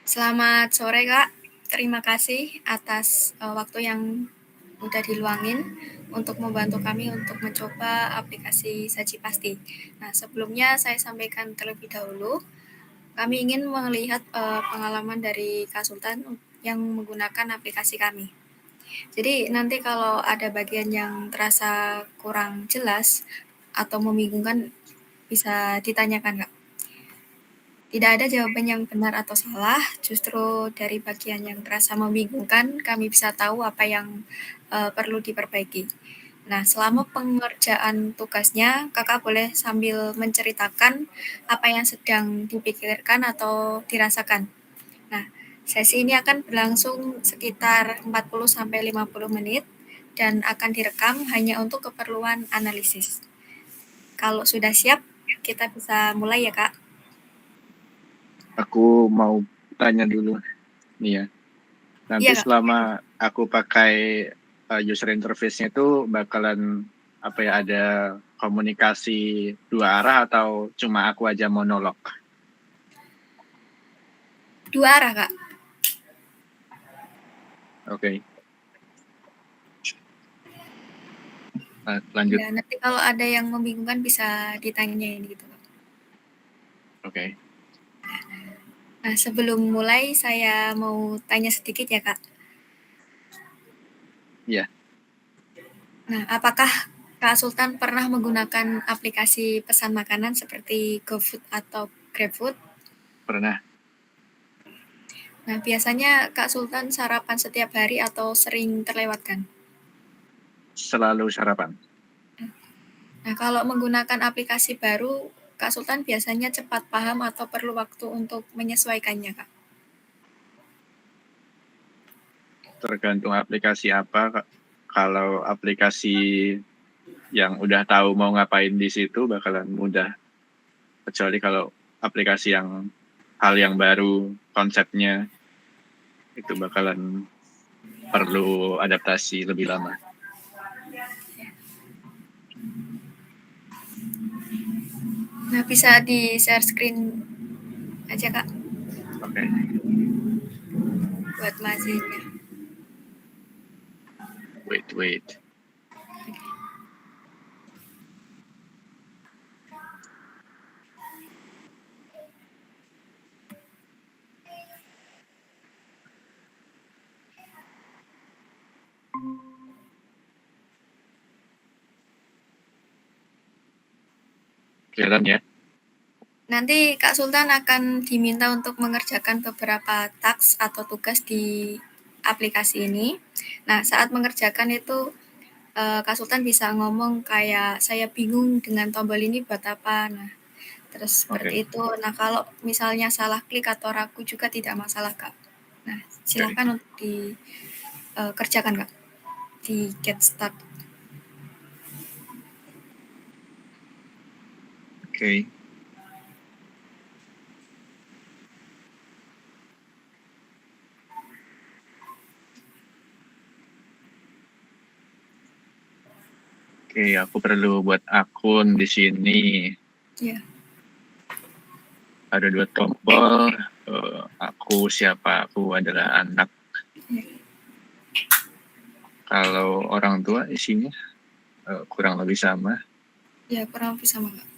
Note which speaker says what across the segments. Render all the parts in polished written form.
Speaker 1: Selamat sore Kak, terima kasih atas waktu yang udah diluangin untuk membantu kami untuk mencoba aplikasi Saji Pasti. Nah, sebelumnya saya sampaikan terlebih dahulu, kami ingin melihat pengalaman dari Kak Sultan yang menggunakan aplikasi kami. Jadi nanti kalau ada bagian yang terasa kurang jelas atau membingungkan bisa ditanyakan Kak. Tidak ada jawaban yang benar atau salah, justru dari bagian yang terasa membingungkan, kami bisa tahu apa yang perlu diperbaiki. Nah, selama pengerjaan tugasnya, Kakak boleh sambil menceritakan apa yang sedang dipikirkan atau dirasakan. Nah, sesi ini akan berlangsung sekitar 40-50 menit dan akan direkam hanya untuk keperluan analisis. Kalau sudah siap, kita bisa mulai ya, Kak.
Speaker 2: Aku mau tanya dulu nih ya. Nanti
Speaker 1: Iya, Kak.
Speaker 2: selama aku pakai user interface-nya itu bakalan ada komunikasi dua arah atau cuma aku aja monolog?
Speaker 1: Dua arah, Kak.
Speaker 2: Oke. Nah, lanjut.
Speaker 1: Ya, nanti kalau ada yang membingungkan bisa ditanyain gitu, Kak.
Speaker 2: Oke.
Speaker 1: Nah, sebelum mulai saya mau tanya sedikit ya, Kak.
Speaker 2: Iya,
Speaker 1: Nah, apakah Kak Sultan pernah menggunakan aplikasi pesan makanan seperti GoFood atau GrabFood?
Speaker 2: pernah.
Speaker 1: Nah, biasanya Kak Sultan sarapan setiap hari atau sering terlewatkan?
Speaker 2: Selalu sarapan.
Speaker 1: Nah, kalau menggunakan aplikasi baru, Kak Sultan biasanya cepat paham atau perlu waktu untuk menyesuaikannya, Kak?
Speaker 2: Tergantung aplikasi apa. Kalau aplikasi yang udah tahu mau ngapain di situ bakalan mudah. Kecuali kalau aplikasi yang hal yang baru, konsepnya itu bakalan perlu adaptasi lebih lama.
Speaker 1: Nah, bisa di-share screen aja, Kak,
Speaker 2: Oke.
Speaker 1: buat mazinnya.
Speaker 2: Wait. Kelihatan ya?
Speaker 1: Nanti Kak Sultan akan diminta untuk mengerjakan beberapa task atau tugas di aplikasi ini. Nah, saat mengerjakan itu Kak Sultan bisa ngomong kayak saya bingung dengan tombol ini buat apa. Nah, terus seperti
Speaker 2: Oke.
Speaker 1: itu. Nah, kalau misalnya salah klik atau ragu juga tidak masalah, Kak. Nah,
Speaker 2: Oke.
Speaker 1: silakan untuk dikerjakan, Kak. Di get start.
Speaker 2: Oke. Oke, aku perlu buat akun di sini.
Speaker 1: Ya.
Speaker 2: Ada 2 tombol. Aku siapa? Aku adalah anak.
Speaker 1: Ya.
Speaker 2: Kalau orang tua isinya kurang lebih sama.
Speaker 1: Ya, kurang lebih sama, Kak.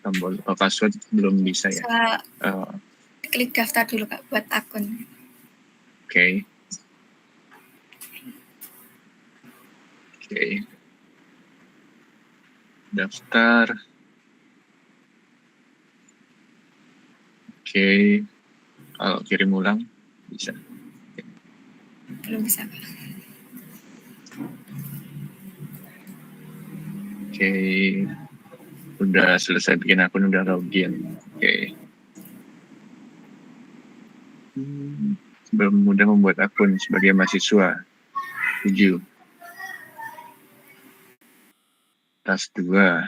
Speaker 2: Tombol password belum bisa ya.
Speaker 1: Bisa
Speaker 2: Uh,
Speaker 1: klik daftar dulu, Kak, buat akun.
Speaker 2: Oke. Daftar. Oke. Kalau kirim ulang bisa.
Speaker 1: Belum bisa, Kak.
Speaker 2: Oke. Udah selesai bikin akun, udah login. Oke. Belum mudah membuat akun sebagai mahasiswa. 7. Tas 2.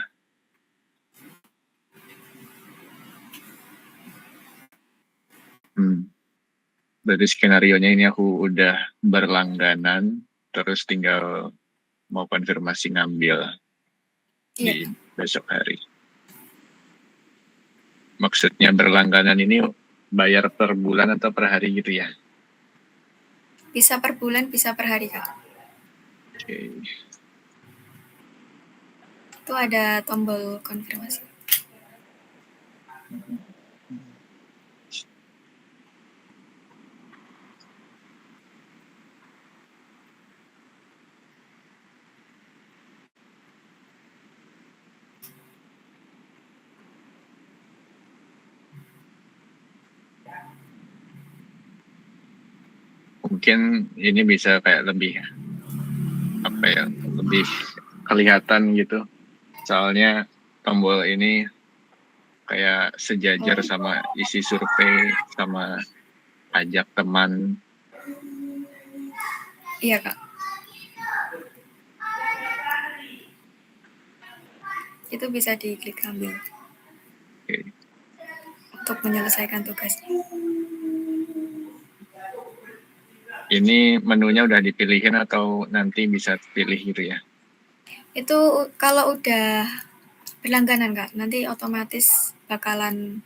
Speaker 2: Berarti skenario-nya ini aku udah berlangganan, terus tinggal mau konfirmasi ngambil
Speaker 1: Iya.
Speaker 2: di besok hari. maksudnya berlangganan ini bayar per bulan atau per hari gitu ya?
Speaker 1: Bisa per bulan, bisa per hari, Kak.
Speaker 2: Oke.
Speaker 1: Itu ada tombol konfirmasi.
Speaker 2: Mungkin ini bisa kayak lebih apa ya, lebih kelihatan gitu. Soalnya tombol ini kayak sejajar sama isi survei, sama ajak teman.
Speaker 1: Iya, Kak. Itu bisa diklik ambil
Speaker 2: Oke.
Speaker 1: untuk menyelesaikan tugasnya.
Speaker 2: Ini menunya udah dipilihin atau nanti bisa pilih gitu ya?
Speaker 1: Itu kalau udah berlangganan, Kak, nanti otomatis bakalan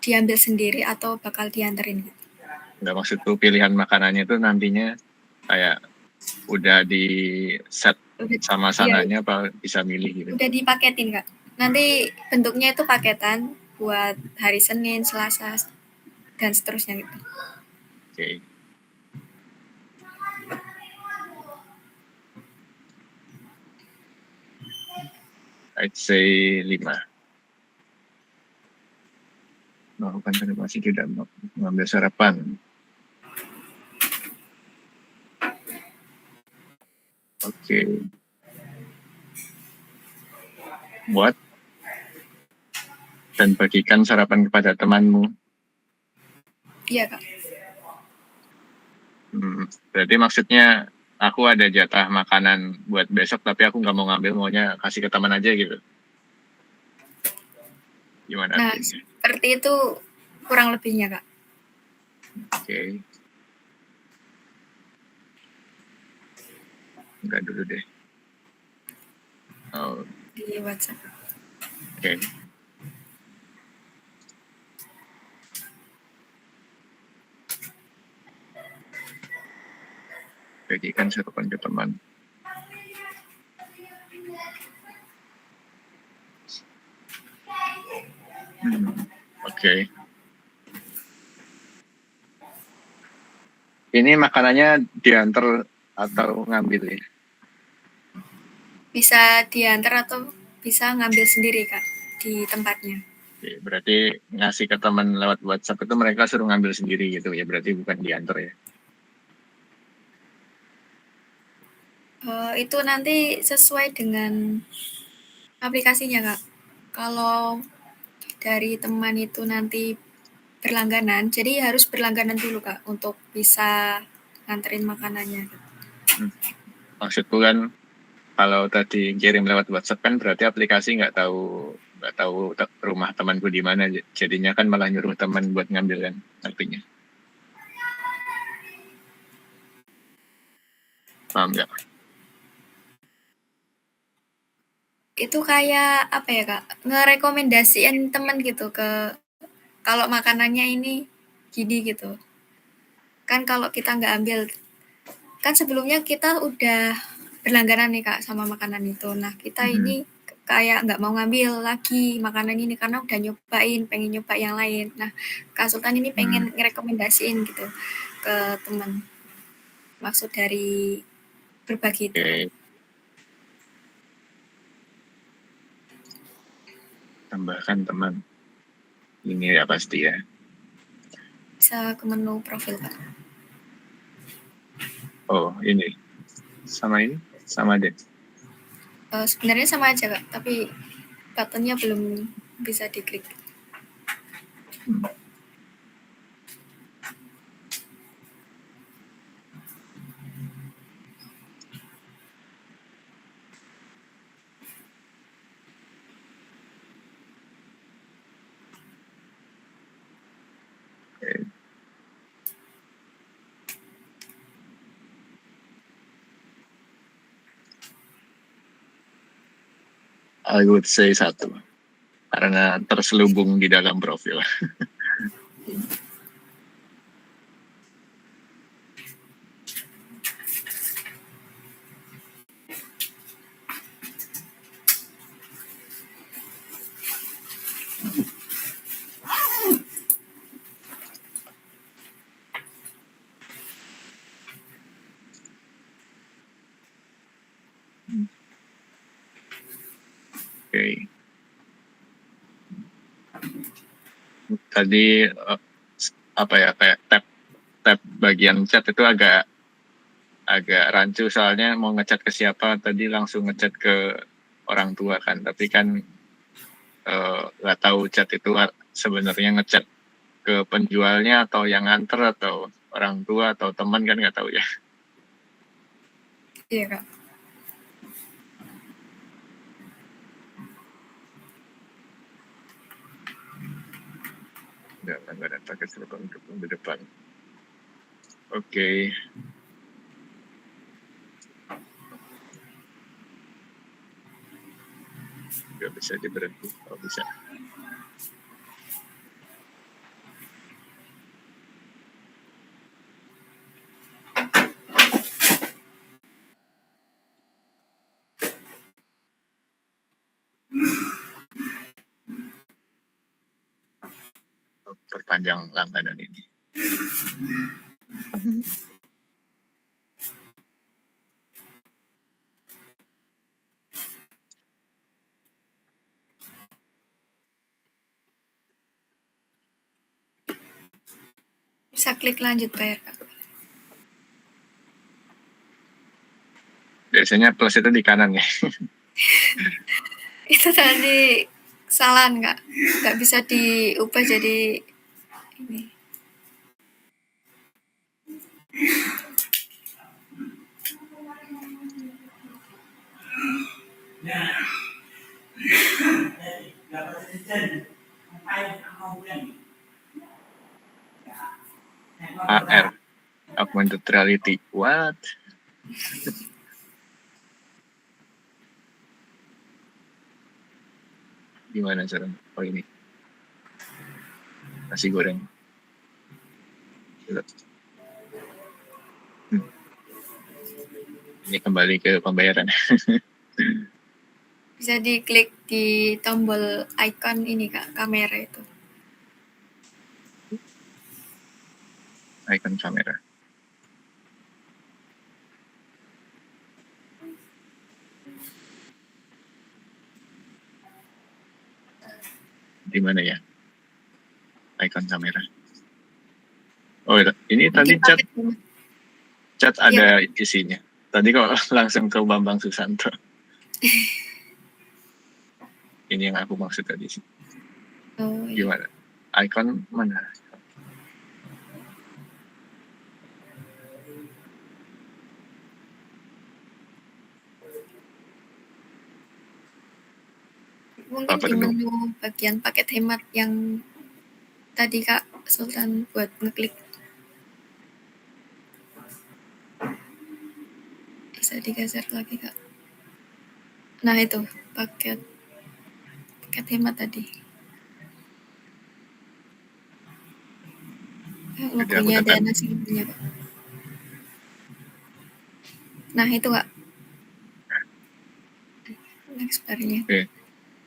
Speaker 1: diambil sendiri atau bakal dianterin gitu.
Speaker 2: Nggak, maksudku pilihan makanannya itu nantinya kayak udah di set sama
Speaker 1: Iya,
Speaker 2: sananya apa bisa milih gitu?
Speaker 1: udah dipaketin, Kak. Nanti bentuknya itu paketan buat hari Senin, Selasa, dan seterusnya gitu.
Speaker 2: Oke. I'd say 5. Melakukan konfirmasi tidak mengambil sarapan. Oke. Buat dan bagikan sarapan kepada temanmu.
Speaker 1: Iya, Kak.
Speaker 2: Berarti maksudnya aku ada jatah makanan buat besok tapi aku nggak mau ngambil, maunya kasih ke teman aja gitu. Gimana
Speaker 1: Nah,
Speaker 2: artinya?
Speaker 1: seperti itu kurang lebihnya, Kak.
Speaker 2: Oke. Enggak dulu deh. Oh,
Speaker 1: Di WhatsApp.
Speaker 2: oke. Bagikan sarapan ke teman. Oke. Ini makanannya diantar atau ngambil ya?
Speaker 1: Bisa diantar atau bisa ngambil sendiri, Kak, di tempatnya.
Speaker 2: Oke, berarti ngasih ke teman lewat WhatsApp itu mereka suruh ngambil sendiri gitu ya, berarti bukan diantar ya?
Speaker 1: Itu nanti sesuai dengan aplikasinya, Kak. Kalau dari teman itu nanti berlangganan, jadi harus berlangganan dulu, Kak, untuk bisa nganterin makanannya.
Speaker 2: Maksudku kan kalau tadi kirim lewat WhatsApp kan berarti aplikasi nggak tahu rumah temanku di mana, jadinya kan malah nyuruh teman buat ngambil kan artinya. Paham nggak?
Speaker 1: Itu kayak apa ya, Kak, ngerekomendasiin temen gitu ke kalau makanannya ini gini gitu. Kan kalau kita nggak ambil, kan sebelumnya kita udah berlangganan nih, Kak, sama makanan itu. Nah, kita ini kayak nggak mau ngambil lagi makanan ini karena udah nyobain, pengen nyoba yang lain. Nah, Kak Sultan ini pengen ngerekomendasiin gitu ke teman. Maksud dari berbagi itu.
Speaker 2: Oke. Tambahkan teman. Ini ya pasti ya.
Speaker 1: Bisa ke menu profil, Kak.
Speaker 2: Oh, ini. Sama ini? Sama deh.
Speaker 1: Sebenarnya sama aja, Kak, tapi buttonnya belum bisa diklik.
Speaker 2: Okay. I would say 1. karena terselubung di dalam profil. Oke. Tadi apa ya, kayak tab bagian chat itu agak rancu, soalnya mau ngechat ke siapa tadi langsung ngechat ke orang tua kan, tapi kan nggak tahu chat itu sebenarnya ngechat ke penjualnya atau yang nganter atau orang tua atau teman, kan nggak tahu ya.
Speaker 1: Iya Kak.
Speaker 2: Nggak ada pakai telepon di depan. Oke. Nggak bisa diberhenti. Oh, bisa. Perpanjang langganan ini.
Speaker 1: Bisa klik lanjut bayar Kak.
Speaker 2: Biasanya plus itu di kanan ya.
Speaker 1: Itu tadi kesalahan Kak. Nggak bisa diubah jadi ini.
Speaker 2: AR, augmented reality. What? Gimana cara? Oh, ini nasi goreng. Ini kembali ke pembayaran.
Speaker 1: Bisa diklik di tombol icon ini Kak, kamera itu.
Speaker 2: Icon kamera. Di mana ya? Icon kamera. Oh, ini tadi chat ada isinya. Tadi kok langsung ke Bambang Susanto. Ini yang aku maksud tadi sih.
Speaker 1: Oh, iya.
Speaker 2: Gimana? Icon mana?
Speaker 1: Mungkin di menu bagian paket hemat yang tadi Kak Sultan buat ngeklik. Bisa digeser lagi Kak. Nah itu paket hemat tadi. Logonya ada nasi gorengnya Kak. Nah itu Kak. Next bar-nya.
Speaker 2: Oke.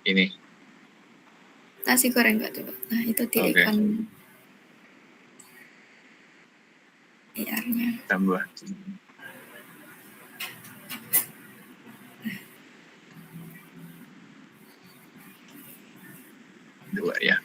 Speaker 2: Ini.
Speaker 1: Nasi goreng Kak coba. Nah itu di icon AR-nya.
Speaker 2: Tambah. Dua ya.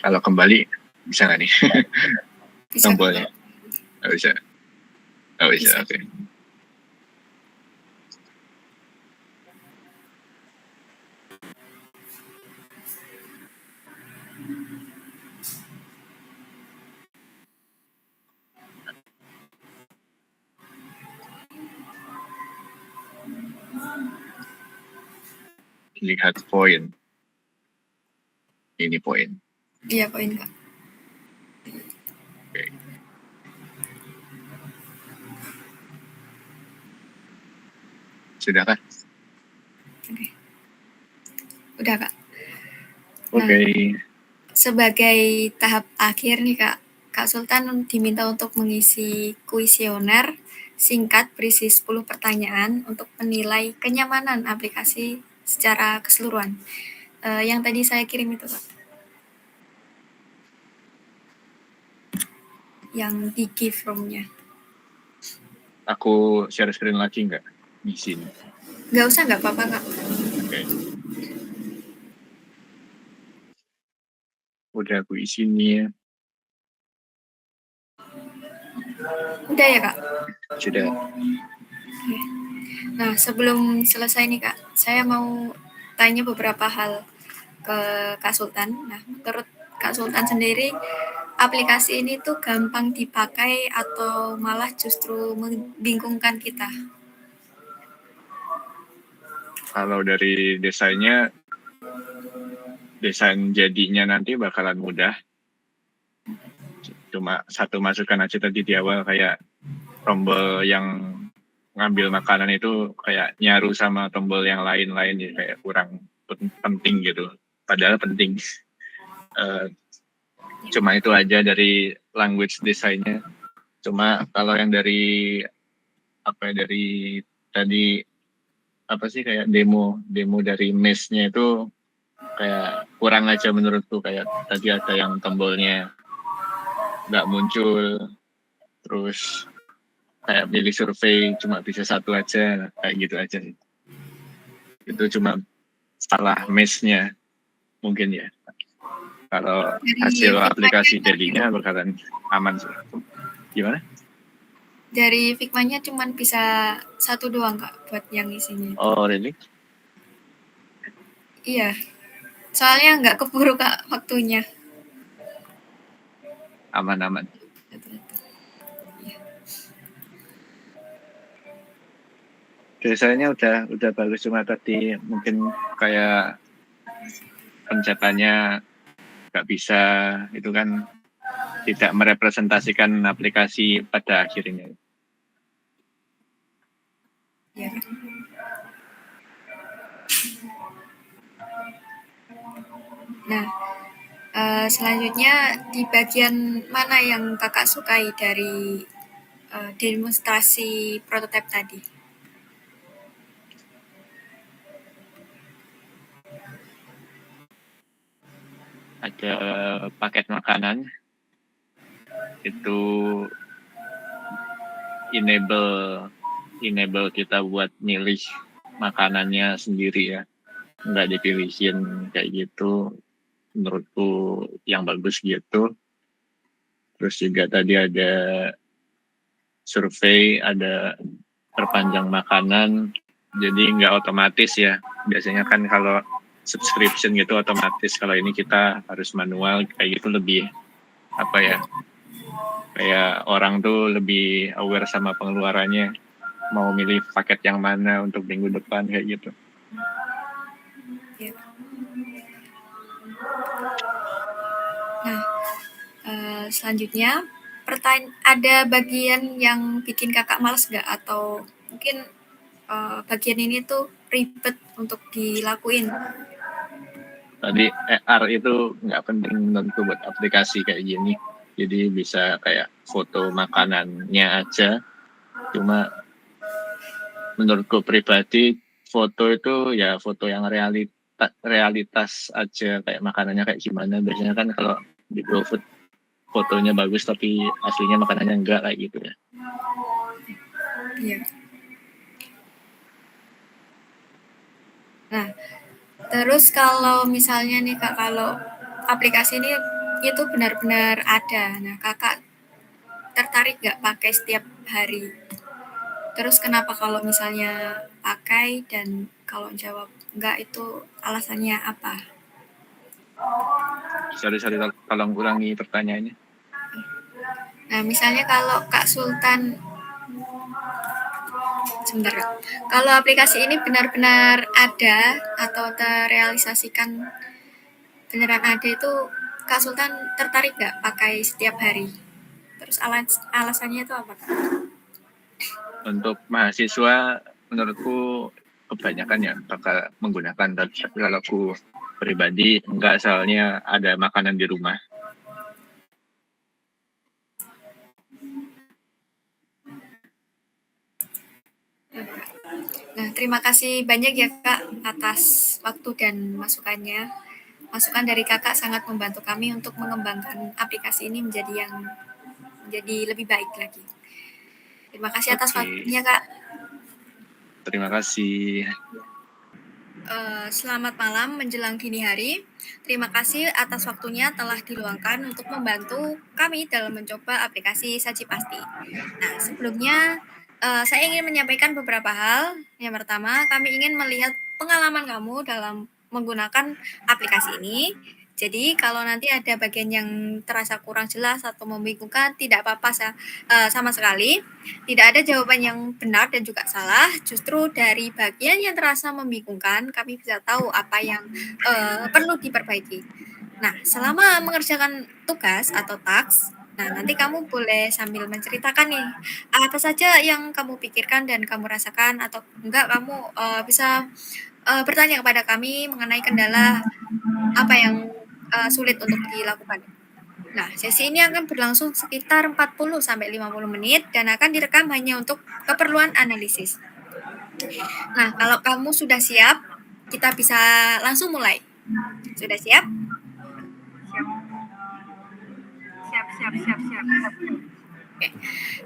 Speaker 2: Kalau kembali bisa nggak nih?
Speaker 1: Bisa
Speaker 2: tombolnya? Nggak bisa. Nggak bisa. Oke. Lihat poin. Ini poin.
Speaker 1: Iya, poin Kak.
Speaker 2: Oke. Sudah kan?
Speaker 1: Oke. Udah Kak.
Speaker 2: Oke.
Speaker 1: Sebagai tahap akhir nih Kak Sultan diminta untuk mengisi kuesioner singkat berisi 10 pertanyaan untuk menilai kenyamanan aplikasi secara keseluruhan. Yang tadi saya kirim itu Kak. Yang di give from-nya.
Speaker 2: Aku share screen lagi nggak di sini?
Speaker 1: Nggak usah, nggak apa-apa Kak.
Speaker 2: Oke. Udah aku isi nih ya.
Speaker 1: Udah ya Kak?
Speaker 2: Sudah.
Speaker 1: Nah, sebelum selesai nih Kak, saya mau tanya beberapa hal ke Kak Sultan. Nah, menurut Kak Sultan sendiri, aplikasi ini tuh gampang dipakai atau malah justru membingungkan kita?
Speaker 2: Kalau dari desainnya, desain jadinya nanti bakalan mudah. Cuma satu masukan aja tadi di awal, kayak tombol yang ngambil makanan itu kayak nyaru sama tombol yang lain-lain, ya kayak kurang penting gitu. Padahal penting. Cuma itu aja dari language desainnya. Cuma kalau yang dari dari tadi kayak demo dari mesh-nya itu kayak kurang aja menurutku. Kayak tadi ada yang tombolnya nggak muncul, terus kayak pilih survei cuma bisa satu aja, kayak gitu aja sih. Itu cuma salah mesh-nya mungkin ya. Kalau hasil aplikasi jadinya bakalan aman sih. Gimana?
Speaker 1: Dari Figma-nya cuma bisa satu doang Kak buat yang isinya.
Speaker 2: Oh, really?
Speaker 1: Iya, soalnya nggak keburu Kak waktunya.
Speaker 2: Aman-aman. Biasanya udah bagus, cuma tadi mungkin kayak pencetannya nggak bisa, itu kan tidak merepresentasikan aplikasi pada akhirnya.
Speaker 1: Ya. Nah, selanjutnya di bagian mana yang kakak sukai dari demonstrasi prototipe tadi?
Speaker 2: Ada paket makanan, itu enable kita buat milih makanannya sendiri ya, nggak dipilihin kayak gitu. Menurutku yang bagus gitu. Terus juga tadi ada survei, ada perpanjang makanan, jadi nggak otomatis ya. Biasanya kan kalau subscription gitu otomatis, kalau ini kita harus manual, kayak gitu lebih kayak orang tuh lebih aware sama pengeluarannya, mau milih paket yang mana untuk minggu depan kayak gitu.
Speaker 1: Ya. Nah, selanjutnya ada bagian yang bikin kakak males nggak, atau mungkin bagian ini tuh ribet untuk dilakuin?
Speaker 2: Tadi AR itu nggak penting tentu buat aplikasi kayak gini, jadi bisa kayak foto makanannya aja. Cuma menurutku pribadi, foto itu ya foto yang realitas aja, kayak makanannya kayak gimana. Biasanya kan kalau di GoFood fotonya bagus tapi aslinya makanannya enggak, kayak gitu ya.
Speaker 1: Iya. Nah, terus kalau misalnya nih Kak, kalau aplikasi ini itu benar-benar ada, nah Kakak tertarik nggak pakai setiap hari? Terus kenapa kalau misalnya pakai, dan kalau jawab enggak itu alasannya apa?
Speaker 2: Sorry, tolong ulangi pertanyaannya.
Speaker 1: Nah, misalnya kalau Kak Sultan Sebentar, Kak. Kalau aplikasi ini benar-benar ada atau terrealisasikan beneran ada itu, Kak Sultan tertarik nggak pakai setiap hari? Terus alasannya itu apa, Kak?
Speaker 2: Untuk mahasiswa menurutku kebanyakan ya bakal menggunakan, tapi kalau aku pribadi enggak, soalnya ada makanan di rumah.
Speaker 1: Nah, terima kasih banyak ya Kak atas waktu dan masukannya. Masukan dari Kakak sangat membantu kami untuk mengembangkan aplikasi ini menjadi lebih baik lagi. Terima kasih atas
Speaker 2: Oke,
Speaker 1: waktunya Kak.
Speaker 2: terima kasih.
Speaker 1: Selamat malam menjelang dini hari. Terima kasih atas waktunya telah diluangkan untuk membantu kami dalam mencoba aplikasi Saji Pasti. Nah, sebelumnya saya ingin menyampaikan beberapa hal. Yang pertama, kami ingin melihat pengalaman kamu dalam menggunakan aplikasi ini. Jadi, kalau nanti ada bagian yang terasa kurang jelas atau membingungkan, tidak apa-apa sama sekali. Tidak ada jawaban yang benar dan juga salah. Justru dari bagian yang terasa membingungkan, kami bisa tahu apa yang perlu diperbaiki. Nah, selama mengerjakan tugas atau task, nah nanti kamu boleh sambil menceritakan nih apa saja yang kamu pikirkan dan kamu rasakan, atau enggak kamu bisa bertanya kepada kami mengenai kendala apa yang sulit untuk dilakukan. Nah, sesi ini akan berlangsung sekitar 40 sampai 50 menit dan akan direkam hanya untuk keperluan analisis. Nah, kalau kamu sudah siap, kita bisa langsung mulai. Sudah siap?
Speaker 3: Siap.
Speaker 1: Oke.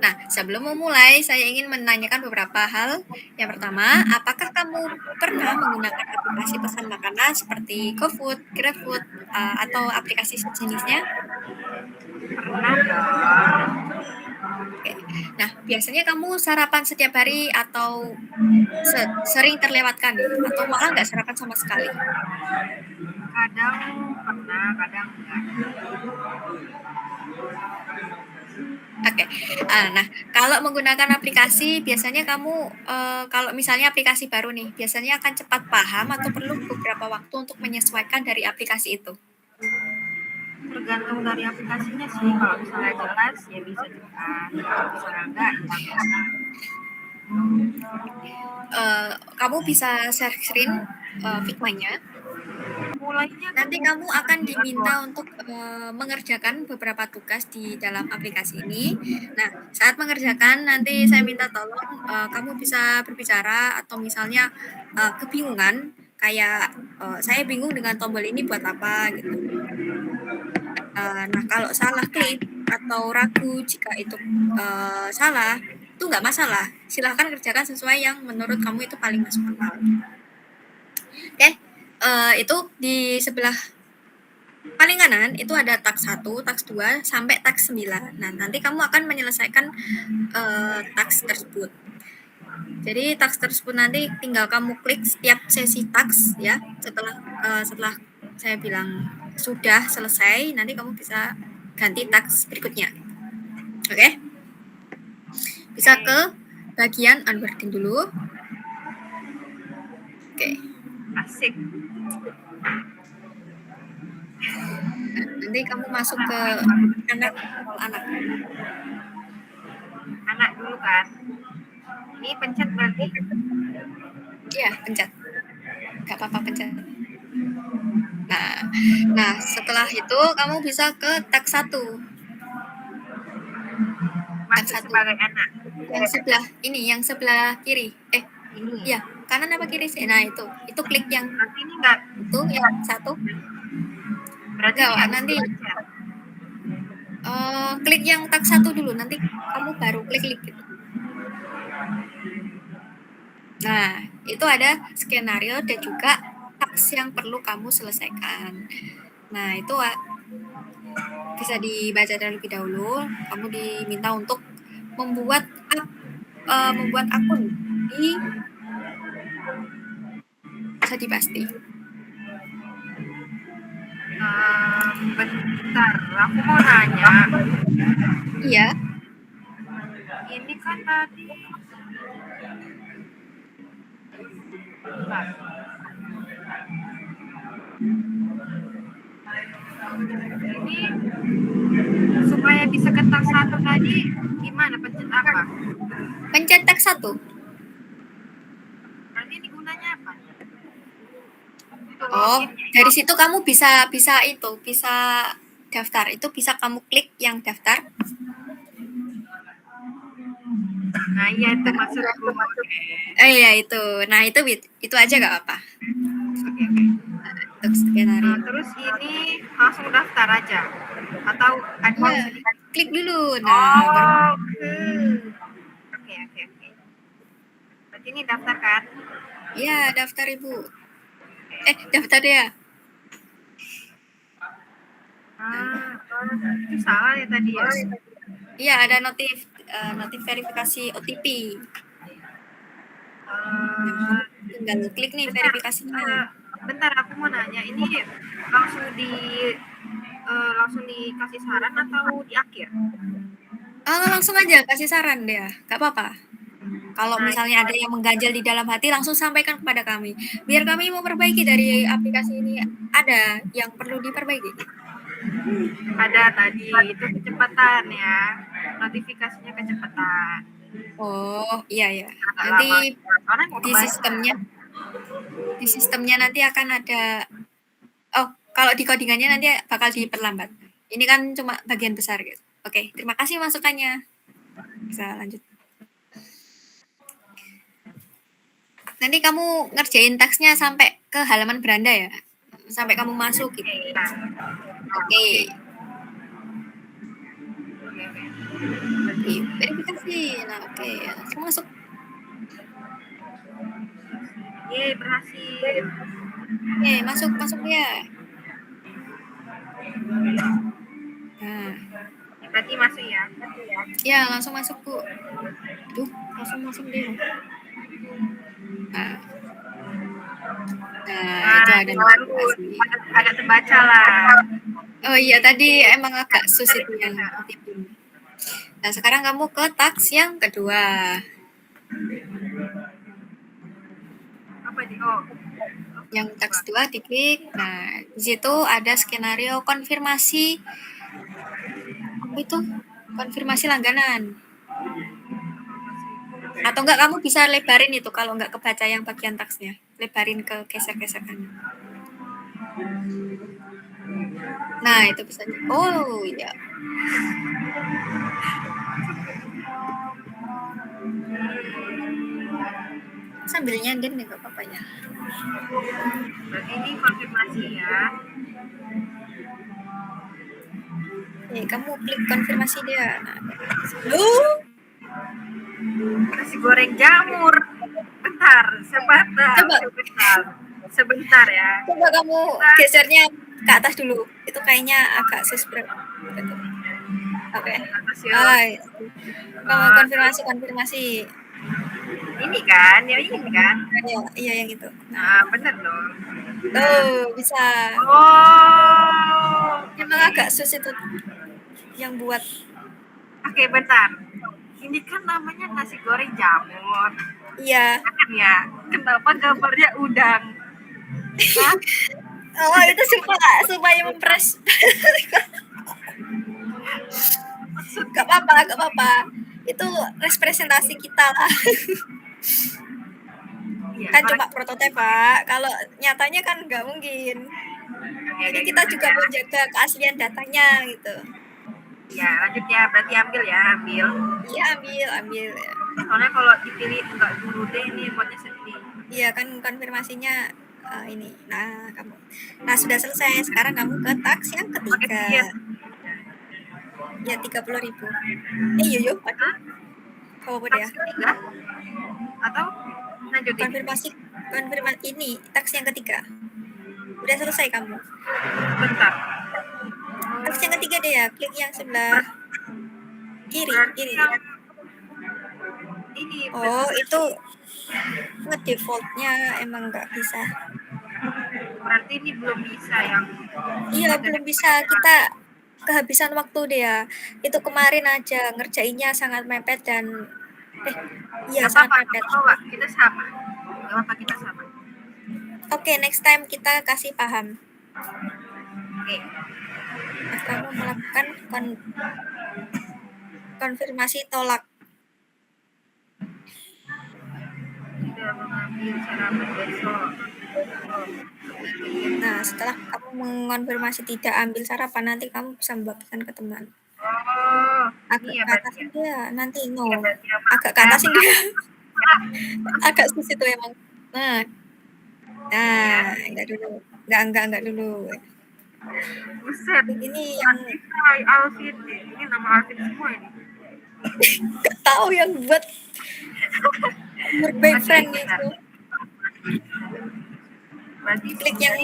Speaker 1: Nah, sebelum memulai, saya ingin menanyakan beberapa hal. Yang pertama, apakah kamu pernah menggunakan aplikasi pesan makanan seperti GoFood, GrabFood, atau aplikasi sejenisnya?
Speaker 3: Pernah dong.
Speaker 1: Oke. Nah, biasanya kamu sarapan setiap hari atau sering terlewatkan nih? Atau malah nggak sarapan sama sekali?
Speaker 3: Kadang pernah, kadang enggak.
Speaker 1: Oke. Nah, kalau menggunakan aplikasi, biasanya kamu, kalau misalnya aplikasi baru nih, biasanya akan cepat paham atau perlu beberapa waktu untuk menyesuaikan dari aplikasi itu?
Speaker 3: Tergantung dari aplikasinya sih. Kalau misalnya jelas ya bisa cepat. Kalau misalnya enggak ya biasa.
Speaker 1: Kamu bisa share screen Figma-nya.
Speaker 3: Mulainya
Speaker 1: Nanti
Speaker 3: ketemu
Speaker 1: kamu akan diminta
Speaker 3: bos.
Speaker 1: untuk mengerjakan beberapa tugas di dalam aplikasi ini. Nah, saat mengerjakan nanti saya minta tolong kamu bisa berbicara atau misalnya kebingungan kayak saya bingung dengan tombol ini buat apa gitu. Nah, kalau salah klik atau ragu jika itu salah, itu nggak masalah. Silahkan kerjakan sesuai yang menurut kamu itu paling masuk akal. Oke, itu di sebelah paling kanan itu ada task 1, task 2, sampai task 9. Nah, nanti kamu akan menyelesaikan task tersebut. Jadi task tersebut nanti tinggal kamu klik setiap sesi task ya. Setelah saya bilang sudah selesai, nanti kamu bisa ganti task berikutnya. Oke? Bisa ke bagian onboarding dulu. Oke.
Speaker 3: Asik.
Speaker 1: Nah, nanti kamu masuk ke anak.
Speaker 3: Anak dulu kan. Ini pencet berarti.
Speaker 1: Iya, pencet. Gak apa-apa pencet. Nah, setelah itu kamu bisa ke tag 1.
Speaker 3: Masuk
Speaker 1: Tag 1.
Speaker 3: sebagai anak.
Speaker 1: Yang sebelah kiri.
Speaker 3: Ini.
Speaker 1: Iya, kanan apa kiri sih? Nah, itu klik yang
Speaker 3: Nanti ini enggak.
Speaker 1: itu yang 1.
Speaker 3: Berarti
Speaker 1: Enggak,
Speaker 3: ini harus
Speaker 1: nanti
Speaker 3: dibaca.
Speaker 1: klik yang tag 1 dulu, nanti kamu baru klik gitu. Nah, itu ada skenario dan juga task yang perlu kamu selesaikan. Nah, itu bisa dibaca terlebih dahulu. Kamu diminta untuk membuat akun di Saji Pasti.
Speaker 3: Bentar, aku mau nanya.
Speaker 1: Iya.
Speaker 3: Ini kan tadi. Bentar. Ini supaya bisa ketak satu tadi gimana, pencet apa?
Speaker 1: Pencet tab 1.
Speaker 3: Berarti ini gunanya apa? Itu
Speaker 1: Oh,
Speaker 3: login.
Speaker 1: dari situ kamu bisa bisa daftar. Itu bisa kamu klik yang daftar.
Speaker 3: Nah iya itu maksudku.
Speaker 1: Iya itu. Nah itu aja gak apa-apa untuk skenario.
Speaker 3: Nah, terus ini langsung daftar aja atau ada
Speaker 1: Iya,
Speaker 3: harus di
Speaker 1: klik dulu. Nah, baru
Speaker 3: Oke. Berarti ini daftar kan?
Speaker 1: iya daftar Ibu. Daftar ya.
Speaker 3: Itu salah ya tadi ya.
Speaker 1: Iya, ada notif verifikasi OTP. Tinggal klik nih verifikasinya.
Speaker 3: Bentar aku mau nanya, ini langsung langsung dikasih saran atau di akhir?
Speaker 1: Langsung aja kasih saran deh, gak apa-apa. Kalau misalnya ada yang mengganjal di dalam hati, langsung sampaikan kepada kami. Biar kami mau perbaiki dari aplikasi ini. Ada yang perlu diperbaiki.
Speaker 3: Ada tadi itu kecepatan ya, notifikasinya kecepatan.
Speaker 1: Oh, iya.
Speaker 3: Agak
Speaker 1: Nanti
Speaker 3: lama. Soalnya mau
Speaker 1: di
Speaker 3: kebaca.
Speaker 1: sistemnya nanti akan ada. Oh, kalau di codingannya nanti bakal diperlambat. Ini kan cuma bagian besar gitu. Oke, terima kasih masukannya. Bisa lanjut. Nanti kamu ngerjain taksnya sampai ke halaman beranda ya. Sampai kamu masuk gitu. Oke. Verifikasi. Nah, oke. Langsung masuk.
Speaker 3: Yeay, berhasil.
Speaker 1: Oke, masuk dia. Nah,
Speaker 3: Berarti masuk ya.
Speaker 1: ya langsung masuk Bu. Tuh, langsung masuk dia. Nah, itu ada notifikasi.
Speaker 3: Agak terbaca lah.
Speaker 1: Oh iya, tadi emang agak sus itu yang OTP. Nah, sekarang kamu ke taks yang kedua.
Speaker 3: Apa di? Oh,
Speaker 1: Yang taks 2 diklik. Nah, di situ ada skenario konfirmasi. Apa itu? Konfirmasi langganan. Atau enggak kamu bisa lebarin itu kalau enggak kebaca yang bagian taksnya. Lebarin ke geser-geser kanan. Nah, itu bisa. Oh, iya. Sambil nyandin enggak apa-apa ya.
Speaker 3: berarti ini konfirmasi ya.
Speaker 1: Kamu klik konfirmasi dia. Nah,
Speaker 3: Nasi goreng jamur. Bentar, sebentar ya.
Speaker 1: Coba kamu gesernya ke atas dulu. Itu kayaknya agak suspek. Oke. Hai. Kamu konfirmasi.
Speaker 3: Ini kan, ya ini kan.
Speaker 1: Iya yang itu.
Speaker 3: Nah, bener dong.
Speaker 1: Tuh, bisa.
Speaker 3: Oh.
Speaker 1: Emang agak sus itu yang buat.
Speaker 3: Oke, bentar. Ini kan namanya nasi goreng jamur.
Speaker 1: Iya.
Speaker 3: Kan ya. Kenapa gambarnya udang?
Speaker 1: Oh, itu supaya mempres. Gak apa-apa. Itu representasi kita lah.
Speaker 3: Ya,
Speaker 1: Kan cuma prototipe, Pak. Kalau nyatanya kan nggak mungkin. Jadi kita juga menjaga keaslian datanya gitu.
Speaker 3: Ya, lanjut ya. Berarti ambil.
Speaker 1: Iya, ambil.
Speaker 3: Soalnya kalau dipilih enggak dulu deh, ini buatnya sedih.
Speaker 1: Iya kan konfirmasinya ini. Nah, kamu. Nah, sudah selesai. Sekarang kamu ke taks yang ketiga. Ya 30.000. Iya. Aduh. Kamu apa ya?
Speaker 3: Atau lanjut
Speaker 1: konfirmasi ini taks yang ketiga. Udah selesai kamu.
Speaker 3: Bentar.
Speaker 1: Taks yang ketiga deh ya. Klik yang sebelah kiri.
Speaker 3: Ini.
Speaker 1: Oh, itu ngedefaultnya emang nggak bisa.
Speaker 3: Berarti ini belum bisa yang.
Speaker 1: Iya, belum bisa. Kita kehabisan waktu dia. Itu kemarin aja ngerjainnya sangat mepet dan iya
Speaker 3: Gak
Speaker 1: sangat
Speaker 3: apa-apa,
Speaker 1: mepet.
Speaker 3: kita sama. Gak apa-apa, kita sama.
Speaker 1: Oke, next time kita kasih paham.
Speaker 3: Oke.
Speaker 1: Nah, kamu melakukan konfirmasi tolak.
Speaker 3: Tidak mengambil sarapan besok.
Speaker 1: Nah, setelah kamu mengonfirmasi tidak ambil sarapan, nanti kamu bisa membagikan ke teman.
Speaker 3: Oh,
Speaker 1: Agak
Speaker 3: ini ya
Speaker 1: ke
Speaker 3: berarti
Speaker 1: atasin
Speaker 3: ya.
Speaker 1: dia, nanti no.
Speaker 3: Iya berarti ya,
Speaker 1: Agak ke atasin dia. Agak susit tuh emang. Nah, enggak dulu. Enggak dulu.
Speaker 3: Buset.
Speaker 1: Ini yang
Speaker 3: Hai Alvin, ini nama Alvin semua ini.
Speaker 1: gak tahu yang buat your boyfriend
Speaker 3: Oke,
Speaker 1: itu.
Speaker 3: Berarti
Speaker 1: Klik yang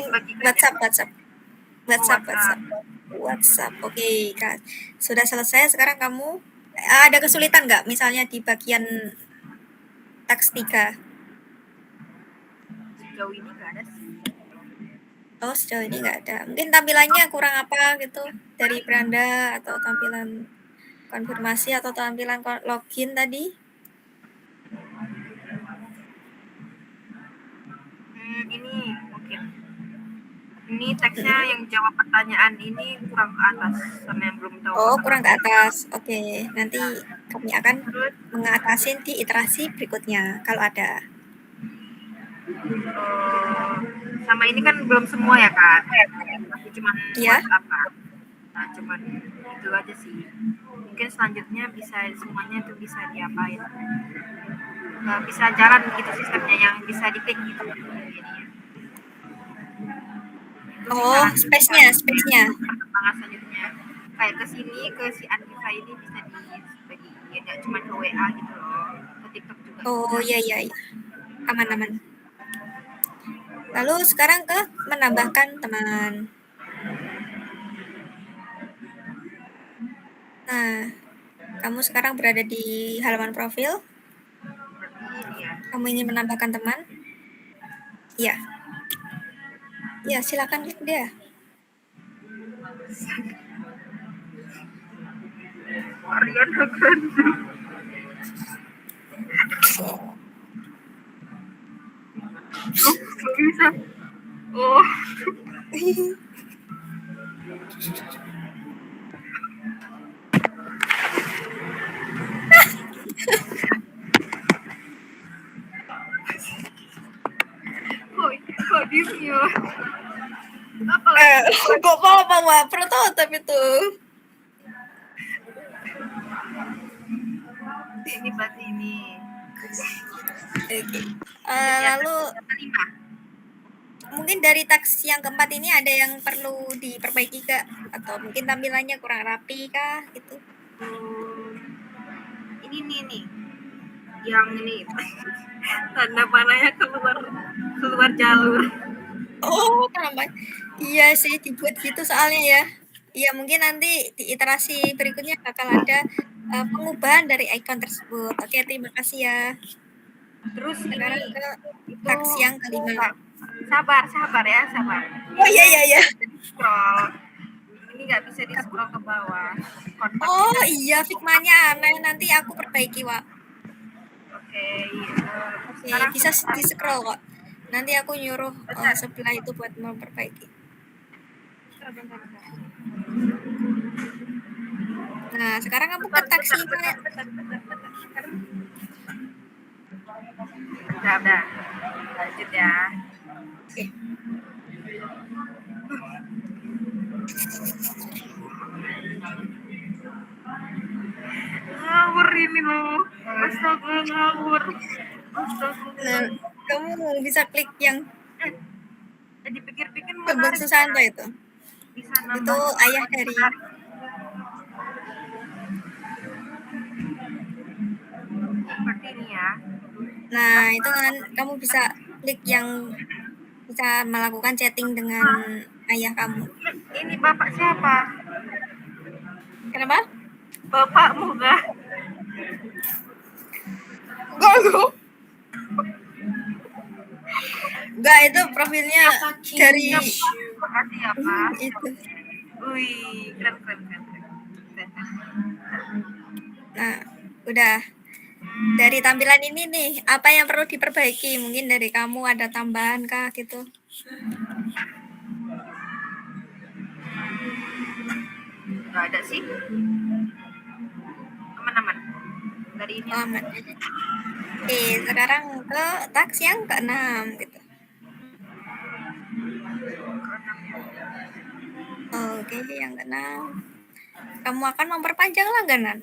Speaker 1: WhatsApp. Oke, Kak. Sudah selesai. Sekarang kamu ada kesulitan nggak? Misalnya di bagian teks 3.
Speaker 3: Sejauh ini nggak ada sih.
Speaker 1: Oh, sejauh ini nggak ada. Mungkin tampilannya kurang apa gitu dari beranda atau tampilan konfirmasi atau tampilan login tadi?
Speaker 3: Ini mungkin. Ini teksnya yang jawab pertanyaan ini kurang ke atas sama yang belum tahu.
Speaker 1: Oh, kurang ke atas. Oke, nanti kami akan mengatasi di iterasi berikutnya kalau ada.
Speaker 3: Sama ini kan belum semua ya kan? Masih cuma
Speaker 1: Iya.
Speaker 3: apa? Nah, cuman itu aja sih. Mungkin selanjutnya bisa semuanya itu bisa diapain? Bisa jalan gitu sistemnya yang bisa diklik gitu.
Speaker 1: Oh, space-nya.
Speaker 3: Perkembangan selanjutnya kayak ke sini ke si Anissa ini bisa dibagi ya nggak cuma ke WA gitu loh, ke TikTok juga.
Speaker 1: Oh iya. Aman. Lalu sekarang ke menambahkan teman. Nah, kamu sekarang berada di halaman profil. Kamu ingin menambahkan teman? Iya. Ya, silakan klik dia.
Speaker 3: Ariana Grande. Bisa. Oh. Kok diem ya?
Speaker 1: Kok apa Mbak? Prototype itu.
Speaker 3: Ini berarti ini.
Speaker 1: Oke. Lalu mungkin dari teks yang keempat ini ada yang perlu diperbaiki kak? Atau mungkin tampilannya kurang rapi kah? Gitu.
Speaker 3: Ini nih. Yang ini tanda panahnya keluar jalur.
Speaker 1: Oh, kenapa? Iya sih dibuat gitu soalnya ya. Iya mungkin nanti di iterasi berikutnya bakal ada pengubahan dari icon tersebut. Oke, terima kasih ya.
Speaker 3: Terus
Speaker 1: sekarang
Speaker 3: ini
Speaker 1: ke teks yang kelima.
Speaker 3: Sabar ya.
Speaker 1: Oh iya.
Speaker 3: Scroll. Ini nggak bisa di scroll ke bawah.
Speaker 1: Oh iya, Figma-nya aneh. Nanti aku perbaiki, Wak.
Speaker 3: Oke,
Speaker 1: bisa di scroll kok. Nanti aku nyuruh sebelah itu buat memperbaiki. Nah, sekarang kamu ke teks 5.
Speaker 3: Udah. Lanjut ya.
Speaker 1: Oke.
Speaker 3: Ngawur ini loh. Astaga, ngawur.
Speaker 1: Nah, kamu bisa klik yang
Speaker 3: dipikir-pikir
Speaker 1: Bambang Susanto itu. Itu ayah dari
Speaker 3: seperti ini ya.
Speaker 1: Nah, itu kan kamu bisa klik yang bisa melakukan chatting dengan ayah kamu.
Speaker 3: Ini bapak siapa?
Speaker 1: Kenapa?
Speaker 3: Bapakmu kah?
Speaker 1: Enggak, itu profilnya dari
Speaker 3: Makasih ya, Pak.
Speaker 1: itu.
Speaker 3: Wih, keren.
Speaker 1: Nah, udah. Dari tampilan ini nih, apa yang perlu diperbaiki? Mungkin dari kamu ada tambahan kah gitu?
Speaker 3: Nggak ada sih. Aman. Dari ini
Speaker 1: Oh, aman. Oke, sekarang ke taks yang ke-6 gitu. Oke, yang ke-6. Kamu akan memperpanjang langganan.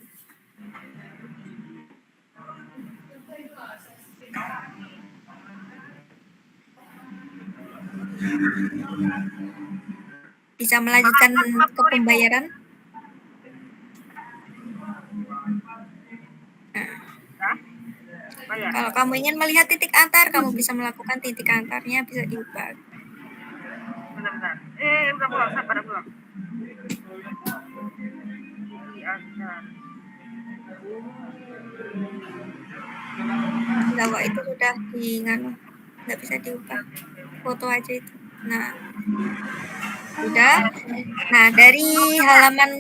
Speaker 1: Bisa melanjutkan ke pembayaran. Nah,
Speaker 3: Bayar.
Speaker 1: kalau kamu ingin melihat titik antar, kamu bisa melakukan titik antarnya, bisa diubah.
Speaker 3: Bentar. Udah pulang, sabar pulang. Di antar.
Speaker 1: Bahwa itu sudah nggak bisa diubah. Foto aja itu. Nah, udah. Nah, dari halaman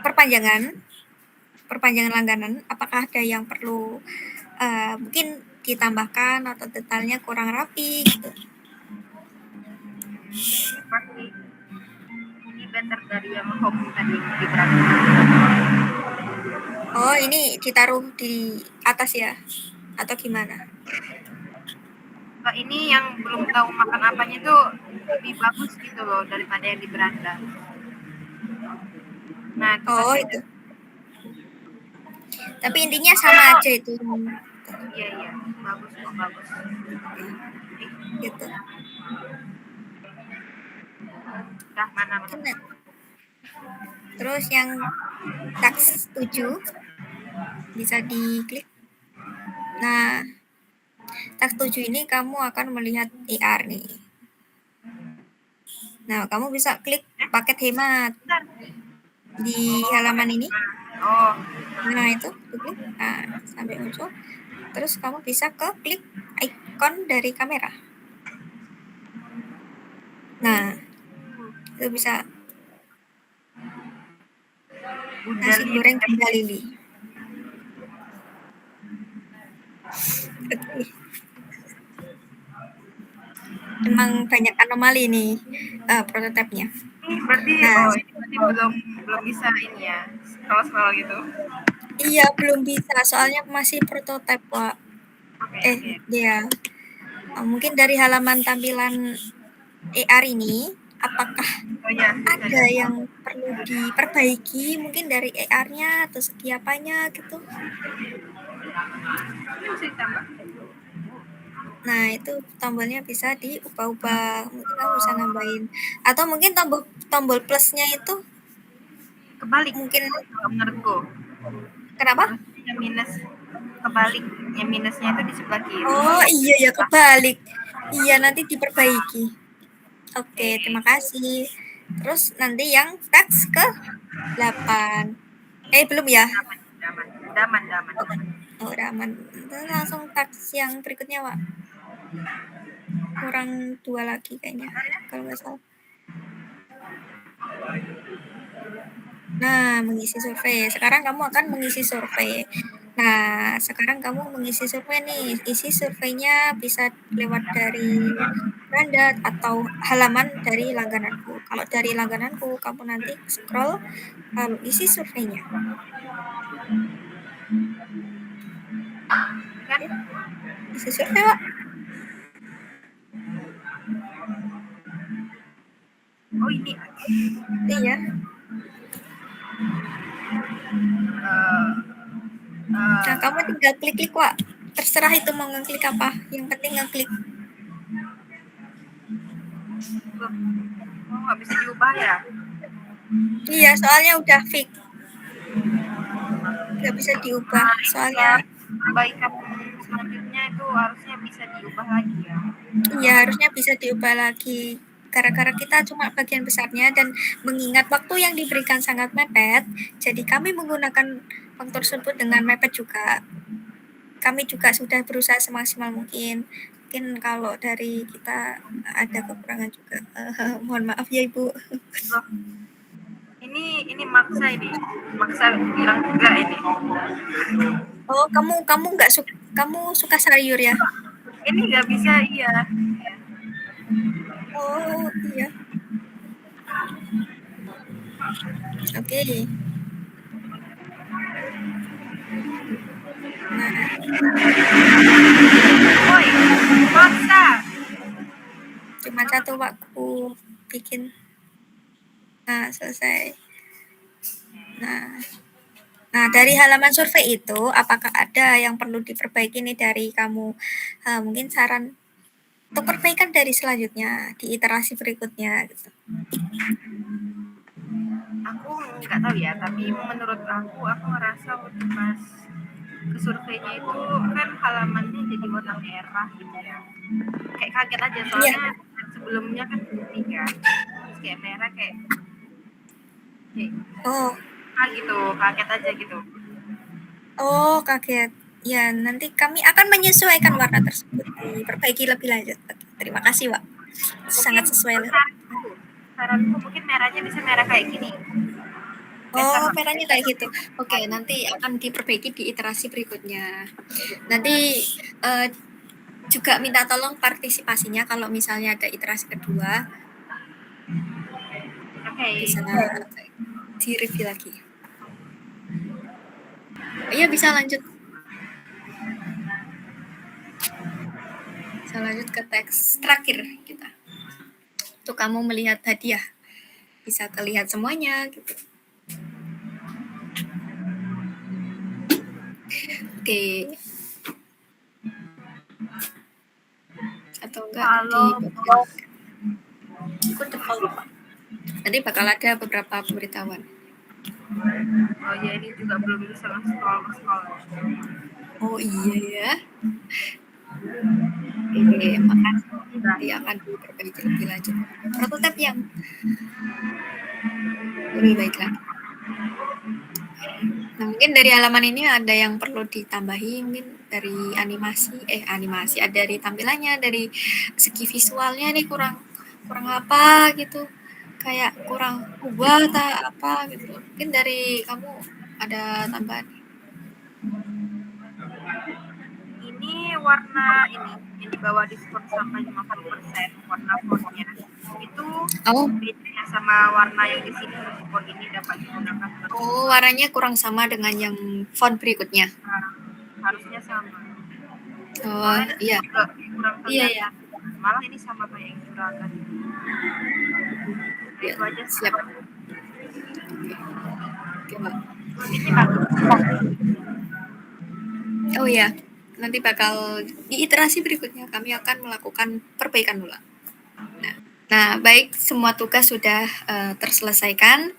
Speaker 1: perpanjangan langganan, apakah ada yang perlu mungkin ditambahkan atau detailnya kurang rapi gitu?
Speaker 3: Pasti ini better dari yang home tadi di beranda.
Speaker 1: Oh, ini ditaruh di atas ya? Atau gimana?
Speaker 3: Kalau ini yang belum tahu makan apanya itu lebih bagus gitu loh daripada yang di beranda. Nah, itu kan
Speaker 1: Oh,
Speaker 3: beda.
Speaker 1: itu. Tapi intinya sama aja itu.
Speaker 3: Iya, bagus kok, bagus.
Speaker 1: Gitu.
Speaker 3: Dah mana?
Speaker 1: Nah, terus yang taks 7 bisa diklik. Nah, taks 7 ini kamu akan melihat IR nih. Nah, kamu bisa klik paket hemat di halaman ini.
Speaker 3: Oh,
Speaker 1: Nah, itu diklik. Nah, sampai muncul. Terus kamu bisa ke klik ikon dari kamera. Nah, itu bisa nasi goreng Bunda Lili. Oke. Emang banyak anomali nih prototipenya.
Speaker 3: berarti
Speaker 1: Nah,
Speaker 3: ini berarti belum bisa ini ya. Scroll gitu.
Speaker 1: iya, belum bisa soalnya masih prototipe, Pak.
Speaker 3: Oke.
Speaker 1: Dia mungkin dari halaman tampilan AR ini apakah
Speaker 3: Oh ya,
Speaker 1: ada yang perlu diperbaiki mungkin dari AR-nya atau segi apanya gitu?
Speaker 3: ini bisa ditambah.
Speaker 1: Nah, itu tombolnya bisa diubah-ubah. Mungkin kamu bisa nambahin. Atau mungkin tombol plusnya itu
Speaker 3: Kebalik
Speaker 1: mungkin
Speaker 3: kalau menurutku.
Speaker 1: kenapa?
Speaker 3: Yang minus kebalik, yang minusnya itu di sebelah kiri.
Speaker 1: Oh, iya ya kebalik. Iya, nanti diperbaiki. Oke, terima kasih. Terus nanti yang teks ke 8. Belum ya?
Speaker 3: Daman.
Speaker 1: Oh, udah aman. Terus langsung teks yang berikutnya, Pak. Kurang 2 lagi kayaknya, kalau nggak salah. Nah, mengisi survei. Sekarang kamu akan mengisi survei. Nah, sekarang kamu mengisi survei nih. Isi surveinya bisa lewat dari beranda atau halaman dari langgananku. Kalau dari langgananku, kamu nanti scroll lalu isi surveinya. Oke. Isi survei, Pak.
Speaker 3: Oh ini.
Speaker 1: Iya. Nah, kamu tinggal klik-klik, Pak. Terserah itu mau ngeklik apa. Yang penting ngeklik.
Speaker 3: Oh, nggak bisa diubah ya?
Speaker 1: Iya, soalnya udah fix. Nggak bisa diubah. Soalnya
Speaker 3: perbaikan selanjutnya itu harusnya bisa diubah lagi ya.
Speaker 1: iya, harusnya bisa diubah lagi. Gara-gara kita cuma bagian besarnya dan mengingat waktu yang diberikan sangat mepet, jadi kami menggunakan waktu tersebut dengan mepet juga. Kami juga sudah berusaha semaksimal mungkin. mungkin kalau dari kita ada kekurangan juga. Mohon maaf ya Ibu.
Speaker 3: Loh, ini maksa bilang juga ini.
Speaker 1: Oh, kamu nggak kamu suka sayur ya?
Speaker 3: Ini nggak bisa, iya.
Speaker 1: Oh, iya. Oke. Nah,
Speaker 3: Woi, maksa.
Speaker 1: cuma satu waktu bikin. Nah, selesai. Nah, dari halaman survei itu, apakah ada yang perlu diperbaiki nih dari kamu? Mungkin saran untuk perbaikan dari selanjutnya, di iterasi berikutnya gitu.
Speaker 3: Aku nggak tahu ya, tapi menurut aku ngerasa waktu pas ke surveinya itu kan halamannya jadi warna merah gitu ya. Kayak kaget aja soalnya sebelumnya kan putih kan. Terus kayak merah kayak
Speaker 1: Oh,
Speaker 3: gitu, kaget aja gitu.
Speaker 1: oh kaget. Ya, nanti kami akan menyesuaikan warna tersebut, diperbaiki lebih lanjut. Terima kasih, Wak. Sangat sesuai.
Speaker 3: Saranku mungkin merahnya bisa merah kayak gini.
Speaker 1: Oh, merahnya kayak gitu. Oke, nanti akan diperbaiki di iterasi berikutnya. Nanti juga minta tolong partisipasinya kalau misalnya ada iterasi kedua. Bisa di-review lagi. Iya, bisa lanjut. Bisa lanjut ke teks terakhir kita. Tuh kamu melihat hadiah. Bisa terlihat semuanya gitu. Oke. Atau enggak ikut lupa. Nanti bakal ada beberapa pemberitahuan.
Speaker 3: Oh ya, ini juga belum bisa scroll.
Speaker 1: Oh iya ya. Oke, makasih. Nanti akan diperbaiki lebih lanjut. Prototipe yang lebih baik lagi. Nah, mungkin dari halaman ini ada yang perlu ditambahi, mungkin dari animasi, ada dari tampilannya, dari segi visualnya nih kurang apa gitu, kayak kurang ubah atau apa gitu. Mungkin dari kamu ada tambahan?
Speaker 3: Ini warna ini yang di bawah diskon sampai 50%, warna fontnya itu beda sama warna yang di sini. Font ini dapat digunakan.
Speaker 1: Oh, warnanya kurang sama dengan yang font berikutnya.
Speaker 3: Harusnya sama.
Speaker 1: Oh, iya.
Speaker 3: Kurang kelihatan. Malah ini sama kayak yang juragan.
Speaker 1: Ya,
Speaker 3: Itu aja
Speaker 1: siap. Oke, Mbak.
Speaker 3: Ini bagus.
Speaker 1: Oh ya, nanti bakal di iterasi berikutnya kami akan melakukan perbaikan ulang. Nah, baik, semua tugas sudah terselesaikan.